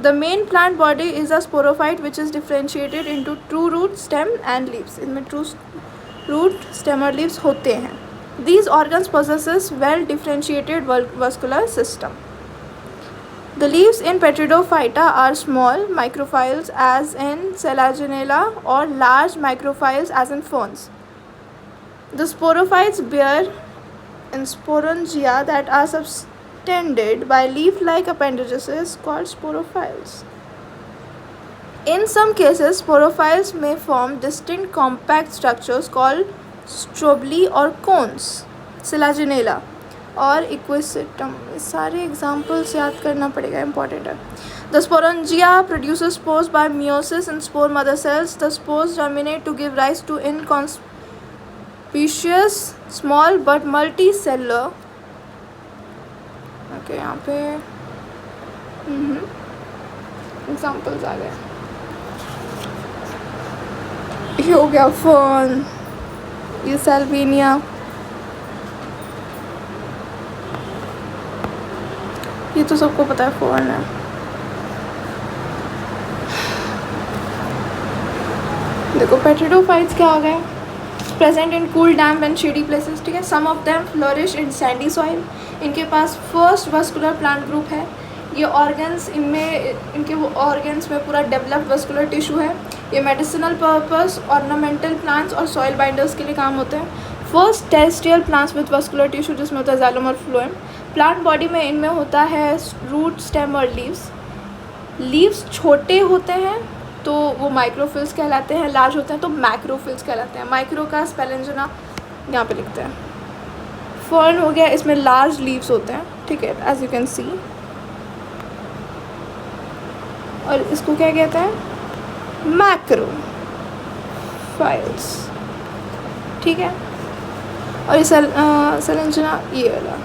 the main plant body is a sporophyte which is differentiated into true root, stem and leaves. इनमें true root, stem और leaves होते हैं. These organs possesses well differentiated vascular system. The leaves in Petridophyta are small microphyles as in Selaginella or large microphyles as in ferns. The sporophytes bear in sporangia that are subtended by leaf-like appendages called sporophyles. In some cases, sporophyles may form distinct compact structures called strobili or cones. Selaginella और Equisetum. सारे examples याद करना पड़ेगा, important है. The sporangia produces spores by meiosis in spore mother cells. The spores germinate to give rise to inconspicuous small but multicellular. Okay, यहाँ पे examples आ गए. ये हो गया फर्न, ये सेल्विनिया, ये तो सबको पता है फर्न है. देखो पेट्रिडोफाइट्स क्या हो गए. Present in cool, damp and shady places. ठीक है, some of them flourish in sandy soil. इनके पास फर्स्ट वस्कुलर प्लांट ग्रुप है. ये ऑर्गन्स इनमें, इनके वो ऑर्गन्स में पूरा डेवलप्ड वस्कुलर टिश्यू है. ये मेडिसिनल पर्पस, ऑर्नामेंटल प्लांट्स और सॉइल बाइंडर्स के लिए काम होते हैं. First terrestrial plants with vascular tissue जिसमें होता है जाइलम और फ्लोएम. प्लांट बॉडी में इनमें होता है रूट, स्टेम और लीव्स. लीव्स छोटे होते हैं तो वो माइक्रोफिल्स कहलाते हैं, लार्ज होते हैं तो मैक्रोफिल्स कहलाते हैं. माइक्रो का स्पेलिंजना यहाँ पे लिखते हैं. फर्न हो गया, इसमें लार्ज लीव्स होते हैं. ठीक है, एज यू कैन सी. और इसको क्या कहते हैं, मैक्रोफाइल्स. ठीक है, और ये सेलेंजना ये वाला,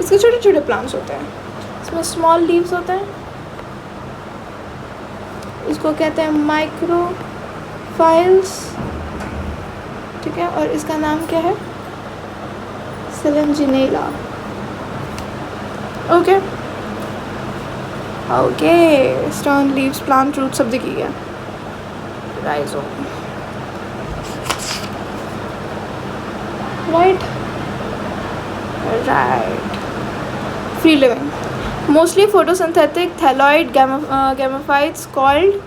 इसके छोटे छोटे प्लांट्स होते हैं. इसमें स्मॉल लीव्स होते हैं. इसको कहते हैं माइक्रोफाइल्स. ठीक है, और इसका नाम क्या है, Selaginella. Okay okay, stem, leaves, plant, root सब दिखी गया. Rhizome. right? Right. Free living. Mostly photosynthetic thalloid gametophytes called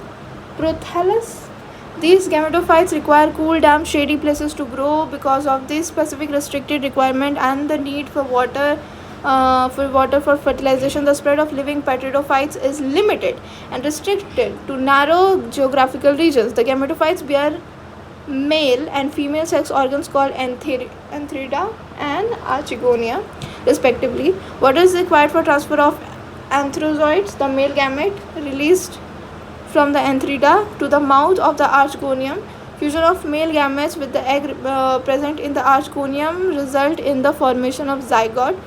prothallus. These gametophytes require cool, damp, shady places to grow. Because of this specific restricted requirement and the need for water for fertilization, the spread of living pteridophytes is limited and restricted to narrow geographical regions. The gametophytes bear male and female sex organs called antherida and archegonia respectively. What is required for transfer of antherozoids? The male gamete released from the antherida to the mouth of the archegonium. Fusion of male gametes with the egg present in the archegonium result in the formation of zygote.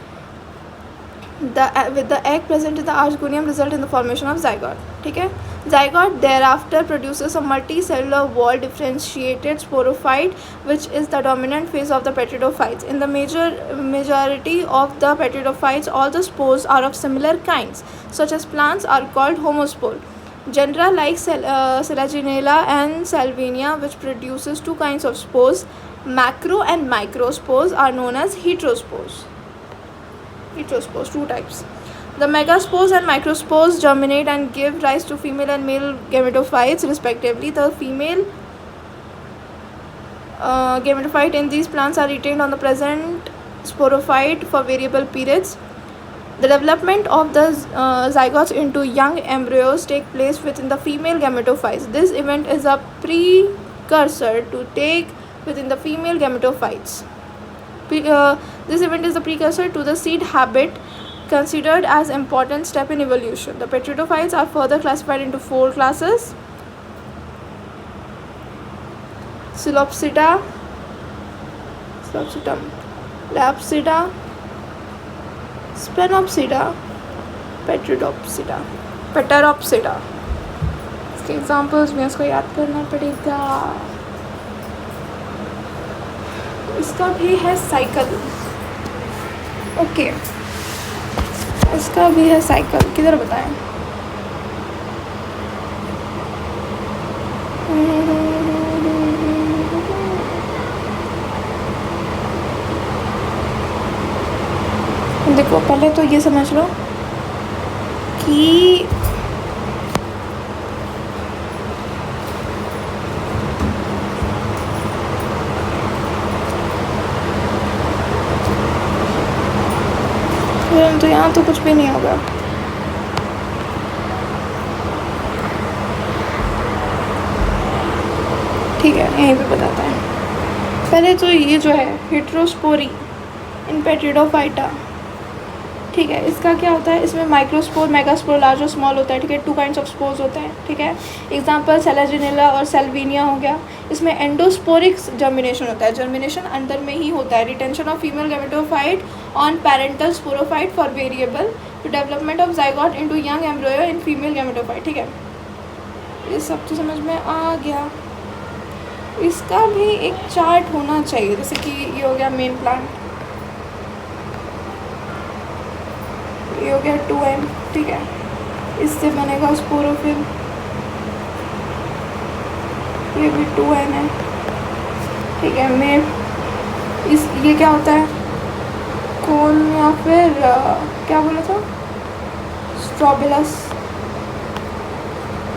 With the egg present in the archegonium result in the formation of zygote. ठीक है. Zygote thereafter produces a multicellular wall differentiated sporophyte, which is the dominant phase of the pteridophytes. In the majority of the pteridophytes, all the spores are of similar kinds, such as plants are called homospore. Genera like Selaginella and Salvinia, which produces two kinds of spores, macro and microspores, are known as heterospores. Heterospores, two types. The megaspores and microspores germinate and give rise to female and male gametophytes respectively. The female gametophyte in these plants are retained on the present sporophyte for variable periods. The development of the zygotes into young embryos take place within the female gametophytes. This event is a precursor to take within the female gametophytes. This event is the precursor to the seed habit, considered as important step in evolution. The pteridophytes are further classified into 4 classes: Psilopsida, Lapsida, Spenopsida, Pteropsida. इसके examples में इसको याद करना पड़ेगा. इसका भी है cycle. Okay, इसका भी है साइकिल. किधर बताएं? देखो, पहले तो ये समझ लो कि तो यहाँ तो कुछ भी नहीं होगा. ठीक है, यहीं पे बताता है. पहले तो ये जो है हेट्रोस्पोरी इन पेट्रिडोफाइटा. ठीक है, इसका क्या होता है? इसमें माइक्रोस्पोर, मेगास्पोर, लार्ज और स्मॉल होता है. ठीक है, 2 काइंड्स ऑफ स्पोर्स होते हैं. ठीक है, एग्जांपल सेलाजिनेला और सेल्विनिया हो गया. इसमें एंडोस्पोरिक जर्मिनेशन होता है. जर्मिनेशन अंदर में ही होता है. Retention of female gametophyte on parental sporophyte for variable to development of zygote into young embryo in female gametophyte. ठीक है, ये सब तो समझ में आ गया. इसका भी एक चार्ट होना चाहिए, जैसे कि ये हो गया मेन प्लांट, ये हो गया 2n. ठीक है, इससे बनेगा स्पोरोफिल, ये भी 2n है. ठीक है, ये क्या होता है? कौन, या फिर क्या बोला था? स्ट्रॉबिलस,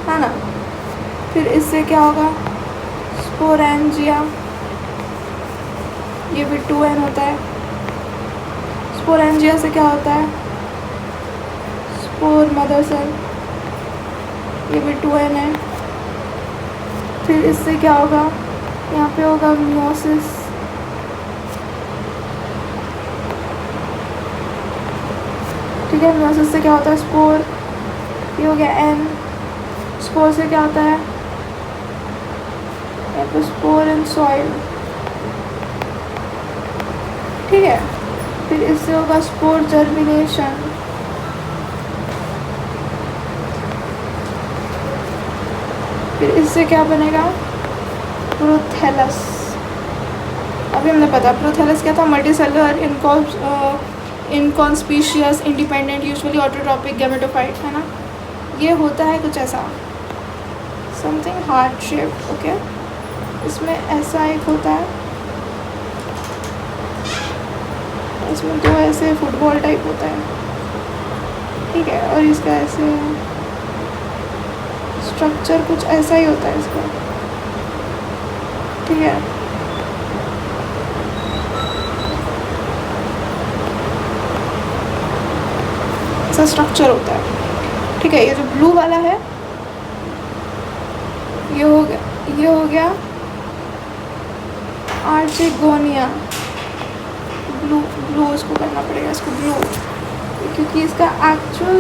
है ना. फिर इससे क्या होगा? स्पोरेंजिया, ये भी 2n होता है. स्पोरेंजिया से क्या होता है? स्पोर मदर सेल, ये भी 2n है. फिर इससे क्या होगा? यहाँ पे होगा मियोसिस. ठीक है, मियोसिस से क्या होता है? स्पोर, ये हो गया n. स्पोर से क्या होता है? यहाँ पे स्पोर इन सॉइल. ठीक है, फिर इससे होगा स्पोर जर्मिनेशन. फिर इससे क्या बनेगा? प्रोथैलस. अभी हमने पता प्रोथैलस क्या था? Multicellular inconspicuous independent usually autotrophic gametophyte, है ना. ये होता है कुछ ऐसा, समथिंग हार्ट शेप्ड. ओके, इसमें ऐसा एक होता है. इसमें तो ऐसे फुटबॉल टाइप होता है, ठीक है, और इसका ऐसे स्ट्रक्चर कुछ ऐसा ही होता है इसका, ठीक है। ऐसा स्ट्रक्चर होता है, ठीक है। ये जो ब्लू वाला है ये हो गया आर्चेगोनिया। ब्लू ब्लू इसको करना पड़ेगा, इसको ब्लू, क्योंकि इसका एक्चुअल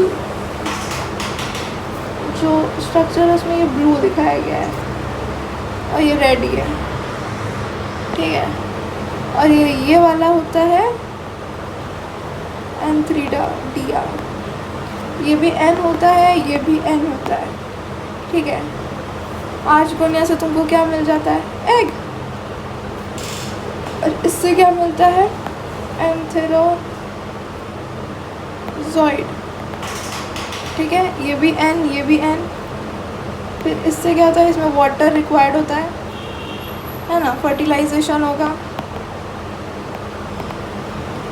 जो स्ट्रक्चर है उसमें ये ब्लू दिखाया गया है और ये रेड ही है, ठीक है। और ये वाला होता है एंथ्रीडिया, ये भी एन होता है, ये भी एन होता है, ठीक है। आर्चगोनिया से तुमको क्या मिल जाता है, एग, और इससे क्या मिलता है, एंथेरोजॉइड, ठीक है। ये भी एन, ये भी एन। फिर इससे क्या होता है, इसमें वाटर रिक्वायर्ड होता है ना, फर्टिलाइजेशन होगा,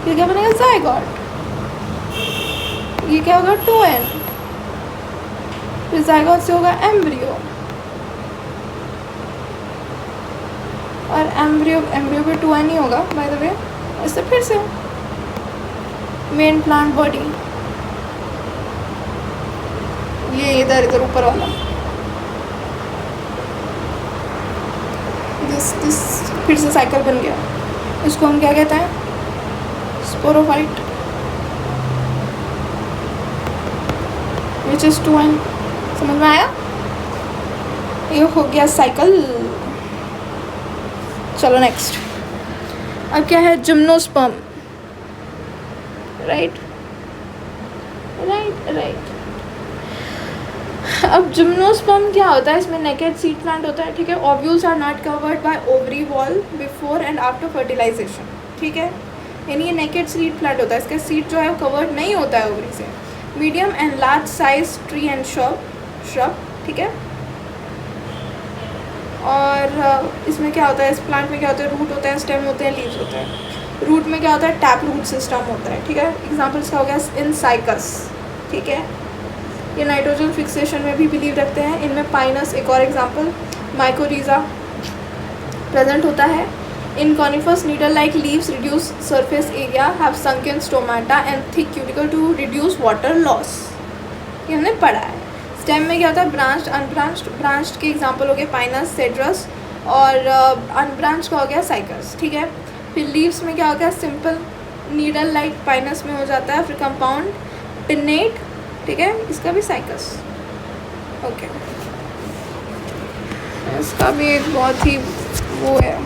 फिर क्या बनेगा, ज़ाइगोट। ये क्या होगा, 2n, फिर ज़ाइगोट से होगा एम्ब्रियो, और एम्ब्रियो पे 2n ही होगा बाय द वे। इससे फिर से मेन प्लांट बॉडी, ये इधर ऊपर वाला, दिस फिर से साइकिल बन गया। इसको हम क्या कहते हैं, स्पोरोफाइट, विच इज 2n। समझ में आया, ये हो गया साइकिल। चलो नेक्स्ट, अब क्या है, जिम्नोस्पर्म, राइट। अब जिम्नोस्पर्म क्या होता है, इसमें नेकेड सीड प्लांट होता है, ठीक है। Ovules are not covered by ovary wall before and after fertilization, ठीक है। यानी ये नेकेड सीड प्लांट होता है, इसका सीड जो है वो कवर्ड नहीं होता है ओवरी से। Medium and large size tree and shrub, ठीक है। और इसमें क्या होता है, इस प्लांट में क्या होता है, रूट होता है, स्टेम होते हैं, लीव्स होते हैं। रूट में क्या होता है, टैप रूट सिस्टम होता है, ठीक है। एग्जाम्पल इसका हो गया इन साइकस, ठीक है। ये नाइट्रोजन फिक्सेशन में भी बिलीव रखते हैं। इनमें पाइनस, एक और एग्जाम्पल, माइकोरिजा प्रेजेंट होता है। In conifers needle like leaves reduce surface area, have sunken stomata and thick cuticle to reduce water loss, ये हमने पढ़ा है। स्टेम में क्या होता है, ब्रांच्ड, अनब्रांच्ड। ब्रांच्ड के एग्जाम्पल हो गए पाइनस, सेड्रस, और अनब्रांच का हो गया साइकस, ठीक है। फिर लीव्स में क्या हो गया, सिंपल नीडल लाइक पाइनस में हो जाता है। फिर कंपाउंड पिन्नेट, ठीक है, इसका भी साइकस, ओके। इसका भी एक बहुत ही वो है।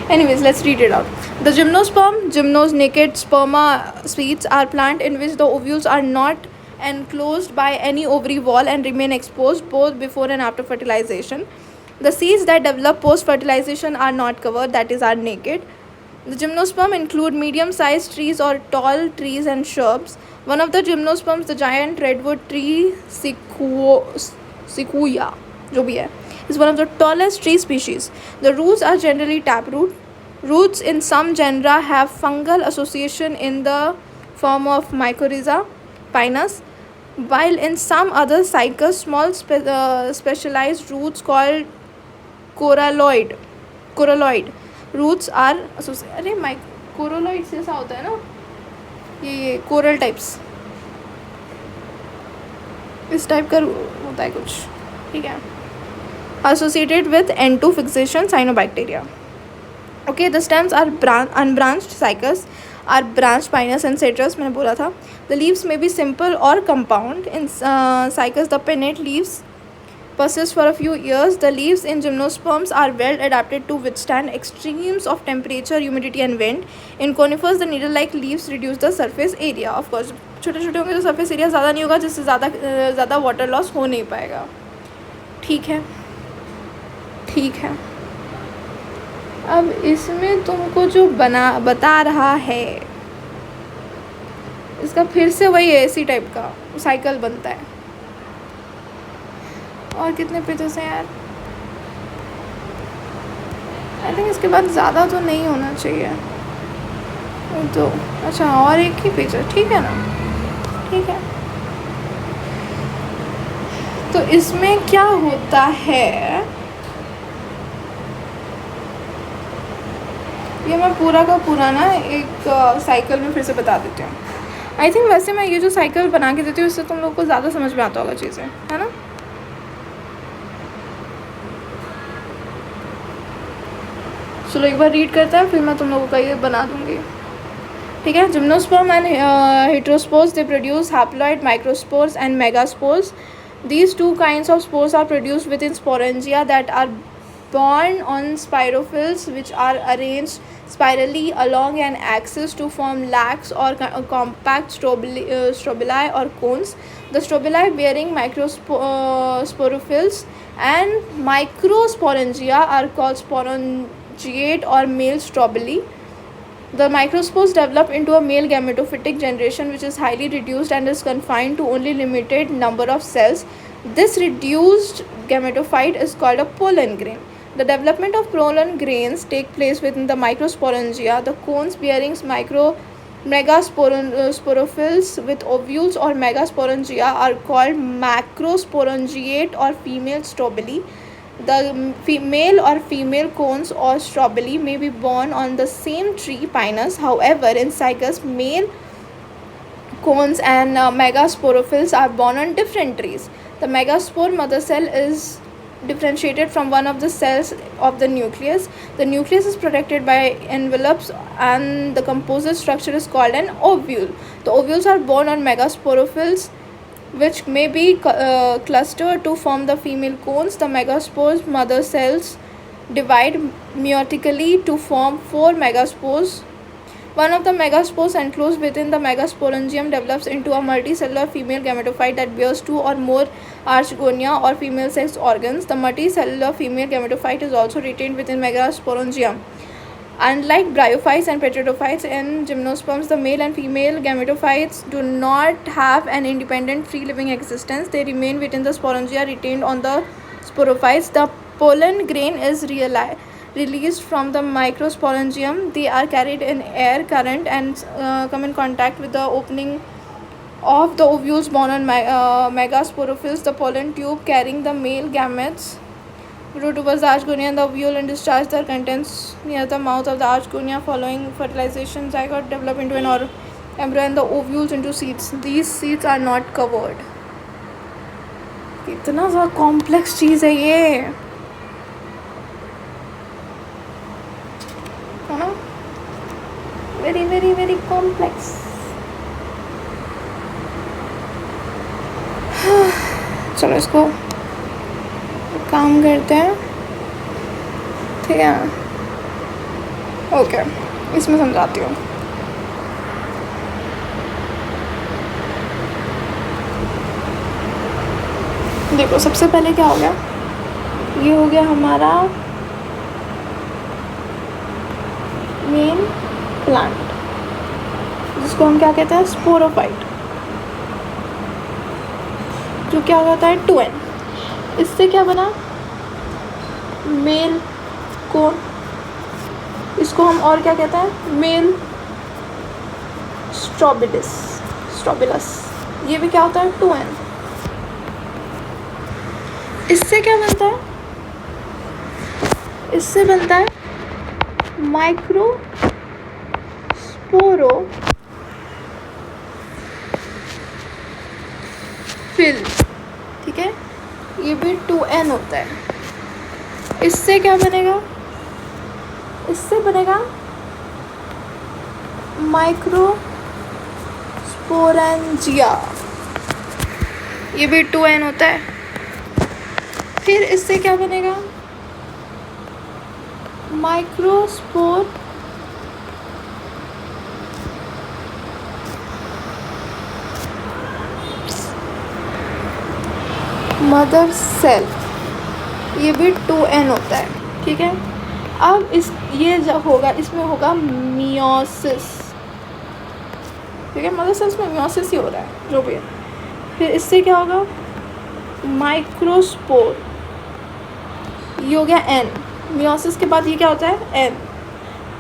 Anyways, let's read it out. The gymnosperm, gymnos naked sperma seeds are plant in which the ovules are not enclosed by any ovary wall and remain exposed both before and after fertilization. The seeds that develop post-fertilization are not covered, that is, are naked. The gymnosperm include medium-sized trees or tall trees and shrubs. One of the gymnosperms, the giant redwood tree sequoia, जो भी है, is one of the tallest tree species. The roots are generally taproot. Roots in some genera have fungal association in the form of mycorrhiza, pinus, while in some other cycas, small specialized roots called coralloid roots are associated. अरे coralloid से ऐसा होता है ना, ये coral types, इस type का होता है कुछ, ठीक है। Associated with N2 fixation cyanobacteria. Okay, the stems are unbranched cycas, are branched pinus and citrus, मैंने बोला था. The leaves may be simple or compound. In cycas, the pinnate leaves persist for a few years. The leaves in gymnosperms are well adapted to withstand extremes of temperature, humidity and wind. In conifers, the needle-like leaves reduce the surface area. Of course, छोटे छोटे होंगे तो surface area ज़्यादा नहीं होगा, जिससे ज़्यादा water loss हो नहीं पाएगा. ठीक है. अब इसमें तुमको जो बता रहा है, इसका फिर से वही ऐसी टाइप का साइकिल बनता है. और कितने पेजेस हैं यार? आई थिंक इसके बाद ज़्यादा तो नहीं होना चाहिए. तो अच्छा, और एक ही पेज है, ठीक है ना, ठीक है। तो इसमें क्या होता है, ये मैं पूरा का पूरा ना एक साइकिल में फिर से बता देती हूँ। आई थिंक वैसे मैं ये जो साइकिल बना के देती हूँ इससे तुम लोग को ज़्यादा समझ में आता होगा चीज़ें, है ना। चलो एक बार रीड करते हैं, फिर मैं तुम लोगों का ये बना दूँगी, ठीक है। Gymnosperm and heterospores, they produce haploid microspores and megaspores. These two kinds of spores are produced within sporangia that are borne on spirophylls, which are arranged spirally along an axis to form lacs or compact strobili or cones. The strobili bearing microsporophylls and microsporangia are called sporangiate or male strobili. The microspores develop into a male gametophytic generation which is highly reduced and is confined to only limited number of cells. This reduced gametophyte is called a pollen grain. The development of pollen grains take place within the microsporangia. The cones bearing megasporophylls with ovules or megasporangia are called macrosporangiate or female strobili. The male or female cones or strobili may be born on the same tree, Pinus. However, in Cycas, male cones and megasporophylls are born on different trees. The megaspore mother cell is differentiated from one of the cells of the nucleus. The nucleus is protected by envelopes and the composite structure is called an ovule. The ovules are born on megasporophylls, which may be clustered to form the female cones. The megaspores mother cells divide meiotically to form 4 megaspores. One of the megaspores enclosed within the megasporangium develops into a multicellular female gametophyte that bears 2 or more archegonia or female sex organs. The multicellular female gametophyte is also retained within megasporangium. Unlike bryophytes and pteridophytes, in gymnosperms, the male and female gametophytes do not have an independent free-living existence. They remain within the sporangia retained on the sporophytes. The pollen grain is released from the microsporangium. They are carried in air current and come in contact with the opening of the ovules born on megasporophylls. The pollen tube carrying the male gametes grew towards the archegonia and the ovule and discharge their contents near the mouth of the archegonia. Following fertilization, zygote develop into an embryo and the ovules into seeds. These seeds are not covered. कितना ज़्यादा complex चीज़ है ये, है ना, very very very complex. चलो इसको काम करते हैं, ठीक है. ओके, इसमें समझाती हूँ. देखो सबसे पहले क्या हो गया, ये हो गया हमारा मेन प्लांट, जिसको हम क्या कहते हैं, स्पोरोफाइट, जो क्या होता है 2n. इससे क्या बना, मेल कोन. इसको हम और क्या कहते हैं, मेल स्ट्रोबिलस. ये भी क्या होता है 2n. इससे क्या बनता है, इससे बनता है माइक्रोस्पोरोफिल, ठीक है. ये भी 2n होता है. इससे क्या बनेगा, इससे बनेगा माइक्रोस्पोरेंजिया, ये भी 2n होता है. फिर इससे क्या बनेगा, माइक्रोस्पोर मदर सेल, ये भी 2n होता है, ठीक है. अब इस ये जब होगा, इसमें होगा मियोसिस, ठीक है. मदर सेल्स में मियोसिस ही हो रहा है, जो भी है. फिर इससे क्या होगा, माइक्रोस्पोर, ये हो गया n. मियोसिस के बाद ये क्या होता है, n.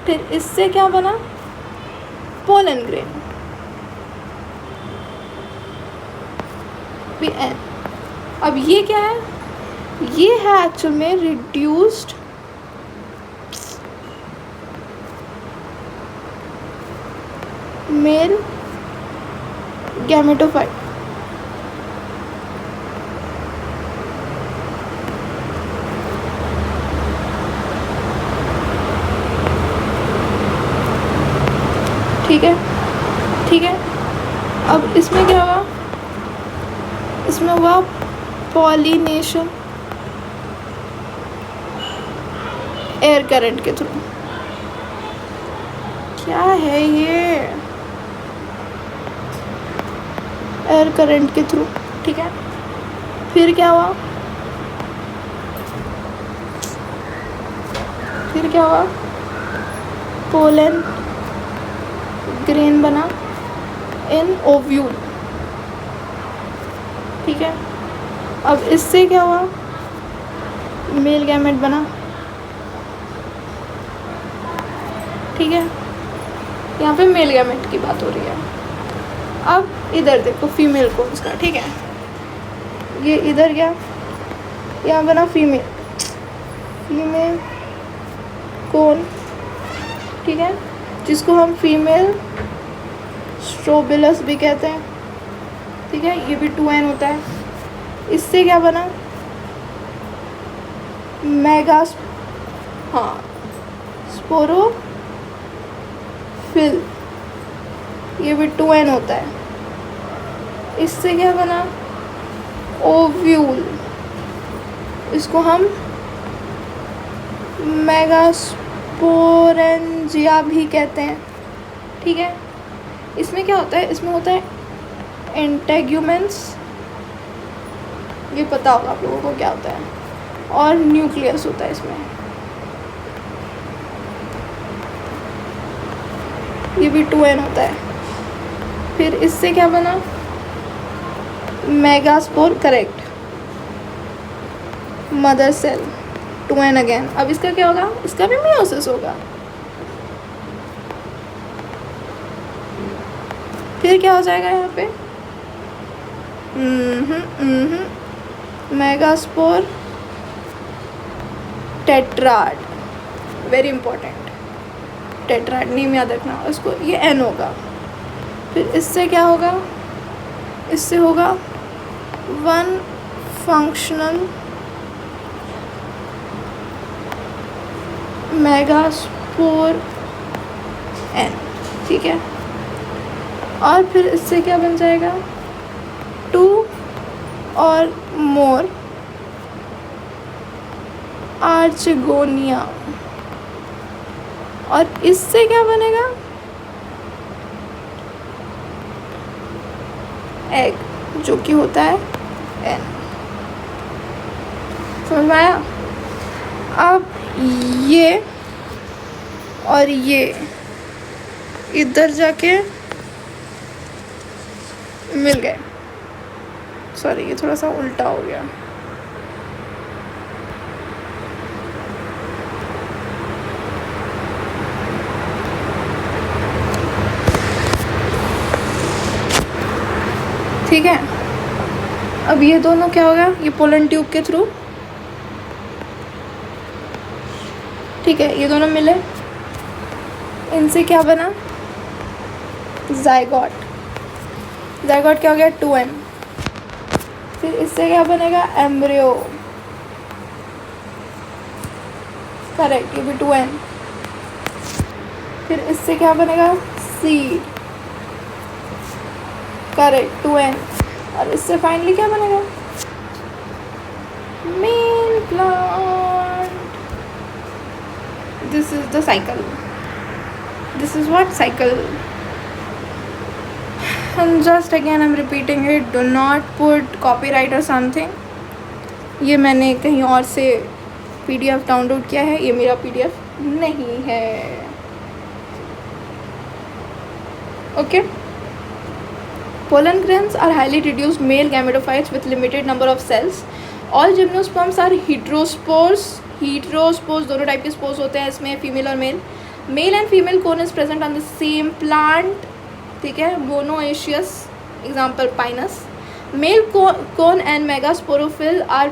फिर इससे क्या बना, पोलन ग्रेन भी एन। अब ये क्या है, ये है एक्चुअल में रिड्यूस्ड मेल गैमेटोफाइट। ठीक है, ठीक है। अब इसमें क्या हुआ, इसमें हुआ पॉलिनेशन एयर करंट के थ्रू। क्या है ये, एयर करंट के थ्रू, ठीक है। फिर क्या हुआ, फिर क्या हुआ, पोलन ग्रेन बना इन ओव्यूल, ठीक है। अब इससे क्या हुआ, मेल गैमेट बना, ठीक है। यहाँ पे मेल गैमेट की बात हो रही है। अब इधर देखो फीमेल को उसका, ठीक है। ये इधर गया, यहाँ बना फीमेल, फीमेल कौन, ठीक है, जिसको हम फीमेल स्ट्रोबिलस भी कहते हैं, ठीक है। ये भी 2n होता है। इससे क्या बना, मेगास, हाँ, स्पोरोफिल, ये भी 2n होता है। इससे क्या बना, ओव्यूल, इसको हम मेगास्पोरेंजिया भी कहते हैं, ठीक है। इसमें क्या होता है, इसमें होता है इंटेग्यूमेंस, ये पता होगा आप लोगों को क्या होता है, और न्यूक्लियस होता है इसमें, ये भी 2n होता है। फिर इससे क्या बना, megaspore, correct, mother cell, 2n again. अब इसका क्या होगा, इसका भी मियोसिस होगा। फिर क्या हो जाएगा यहाँ पे, megaspore tetrad, very important, tetrad name याद रखना उसको, ये n होगा। फिर इससे क्या होगा, इससे होगा 1 फंक्शनल मेगास्पोर n, ठीक है। और फिर इससे क्या बन जाएगा, 2 और मोर आर्चिगोनिया। और इससे क्या बनेगा, एग, जो कि होता है n। समझ में आया। अब ये और ये इधर जाके मिल गए, सॉरी ये थोड़ा सा उल्टा हो गया, ठीक है। अब ये दोनों क्या हो गया, ये पोलन ट्यूब के थ्रू, ठीक है, ये दोनों मिले, इनसे क्या बना, जाइगोट, जाइगोट क्या हो गया, 2n। फिर इससे क्या बनेगा, एम्ब्रियो, करेक्ट, ये भी 2n। फिर इससे क्या बनेगा, सीड, करेक्ट, 2n। और इससे फाइनली क्या बनेगा, main plant. This is the cycle, this is what cycle. And just again I'm repeating it, do not put copyright or something. ये मैंने कहीं और से PDF डाउनलोड किया है, ये मेरा PDF नहीं है, okay. Pollen grains are highly reduced male gametophytes with limited number of cells. All gymnosperms are heterospores, heterospores दोनों टाइप के स्पोर्स होते हैं इसमें, फीमेल और male. Male and female cone is present on the same plant, ठीक है, monoecious, example Pinus. Male cone and megasporophyll are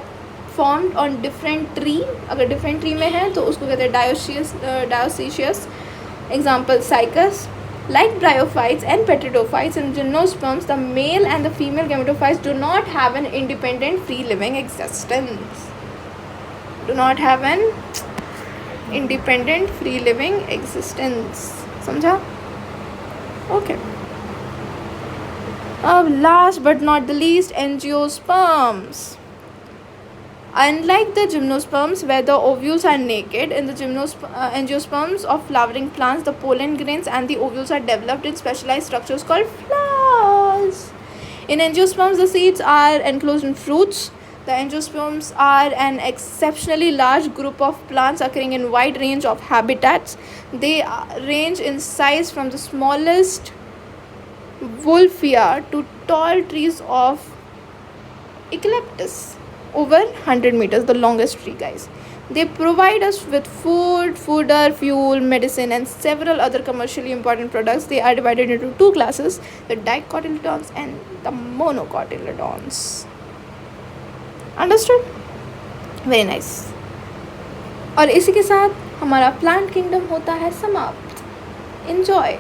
formed on different tree, अगर different tree में है तो उसको कहते हैं dioecious, example Cycas. Like bryophytes and pteridophytes in gymnosperms, the male and the female gametophytes do not have an independent free living existence. Do not have an independent free living existence. समझा? Okay. Last but not the least, angiosperms. Unlike the gymnosperms where the ovules are naked, in the angiosperms of flowering plants, the pollen grains and the ovules are developed in specialized structures called flowers. In angiosperms, the seeds are enclosed in fruits. The angiosperms are an exceptionally large group of plants occurring in wide range of habitats. They range in size from the smallest wolfia to tall trees of eucalyptus, over 100 meters, the longest tree, guys. They provide us with food, fodder, fuel, medicine, and several other commercially important products. They are divided into two classes, the dicotyledons and the monocotyledons. Understood? Very nice. और इसी के साथ हमारा plant kingdom होता है समाप्त. Enjoy.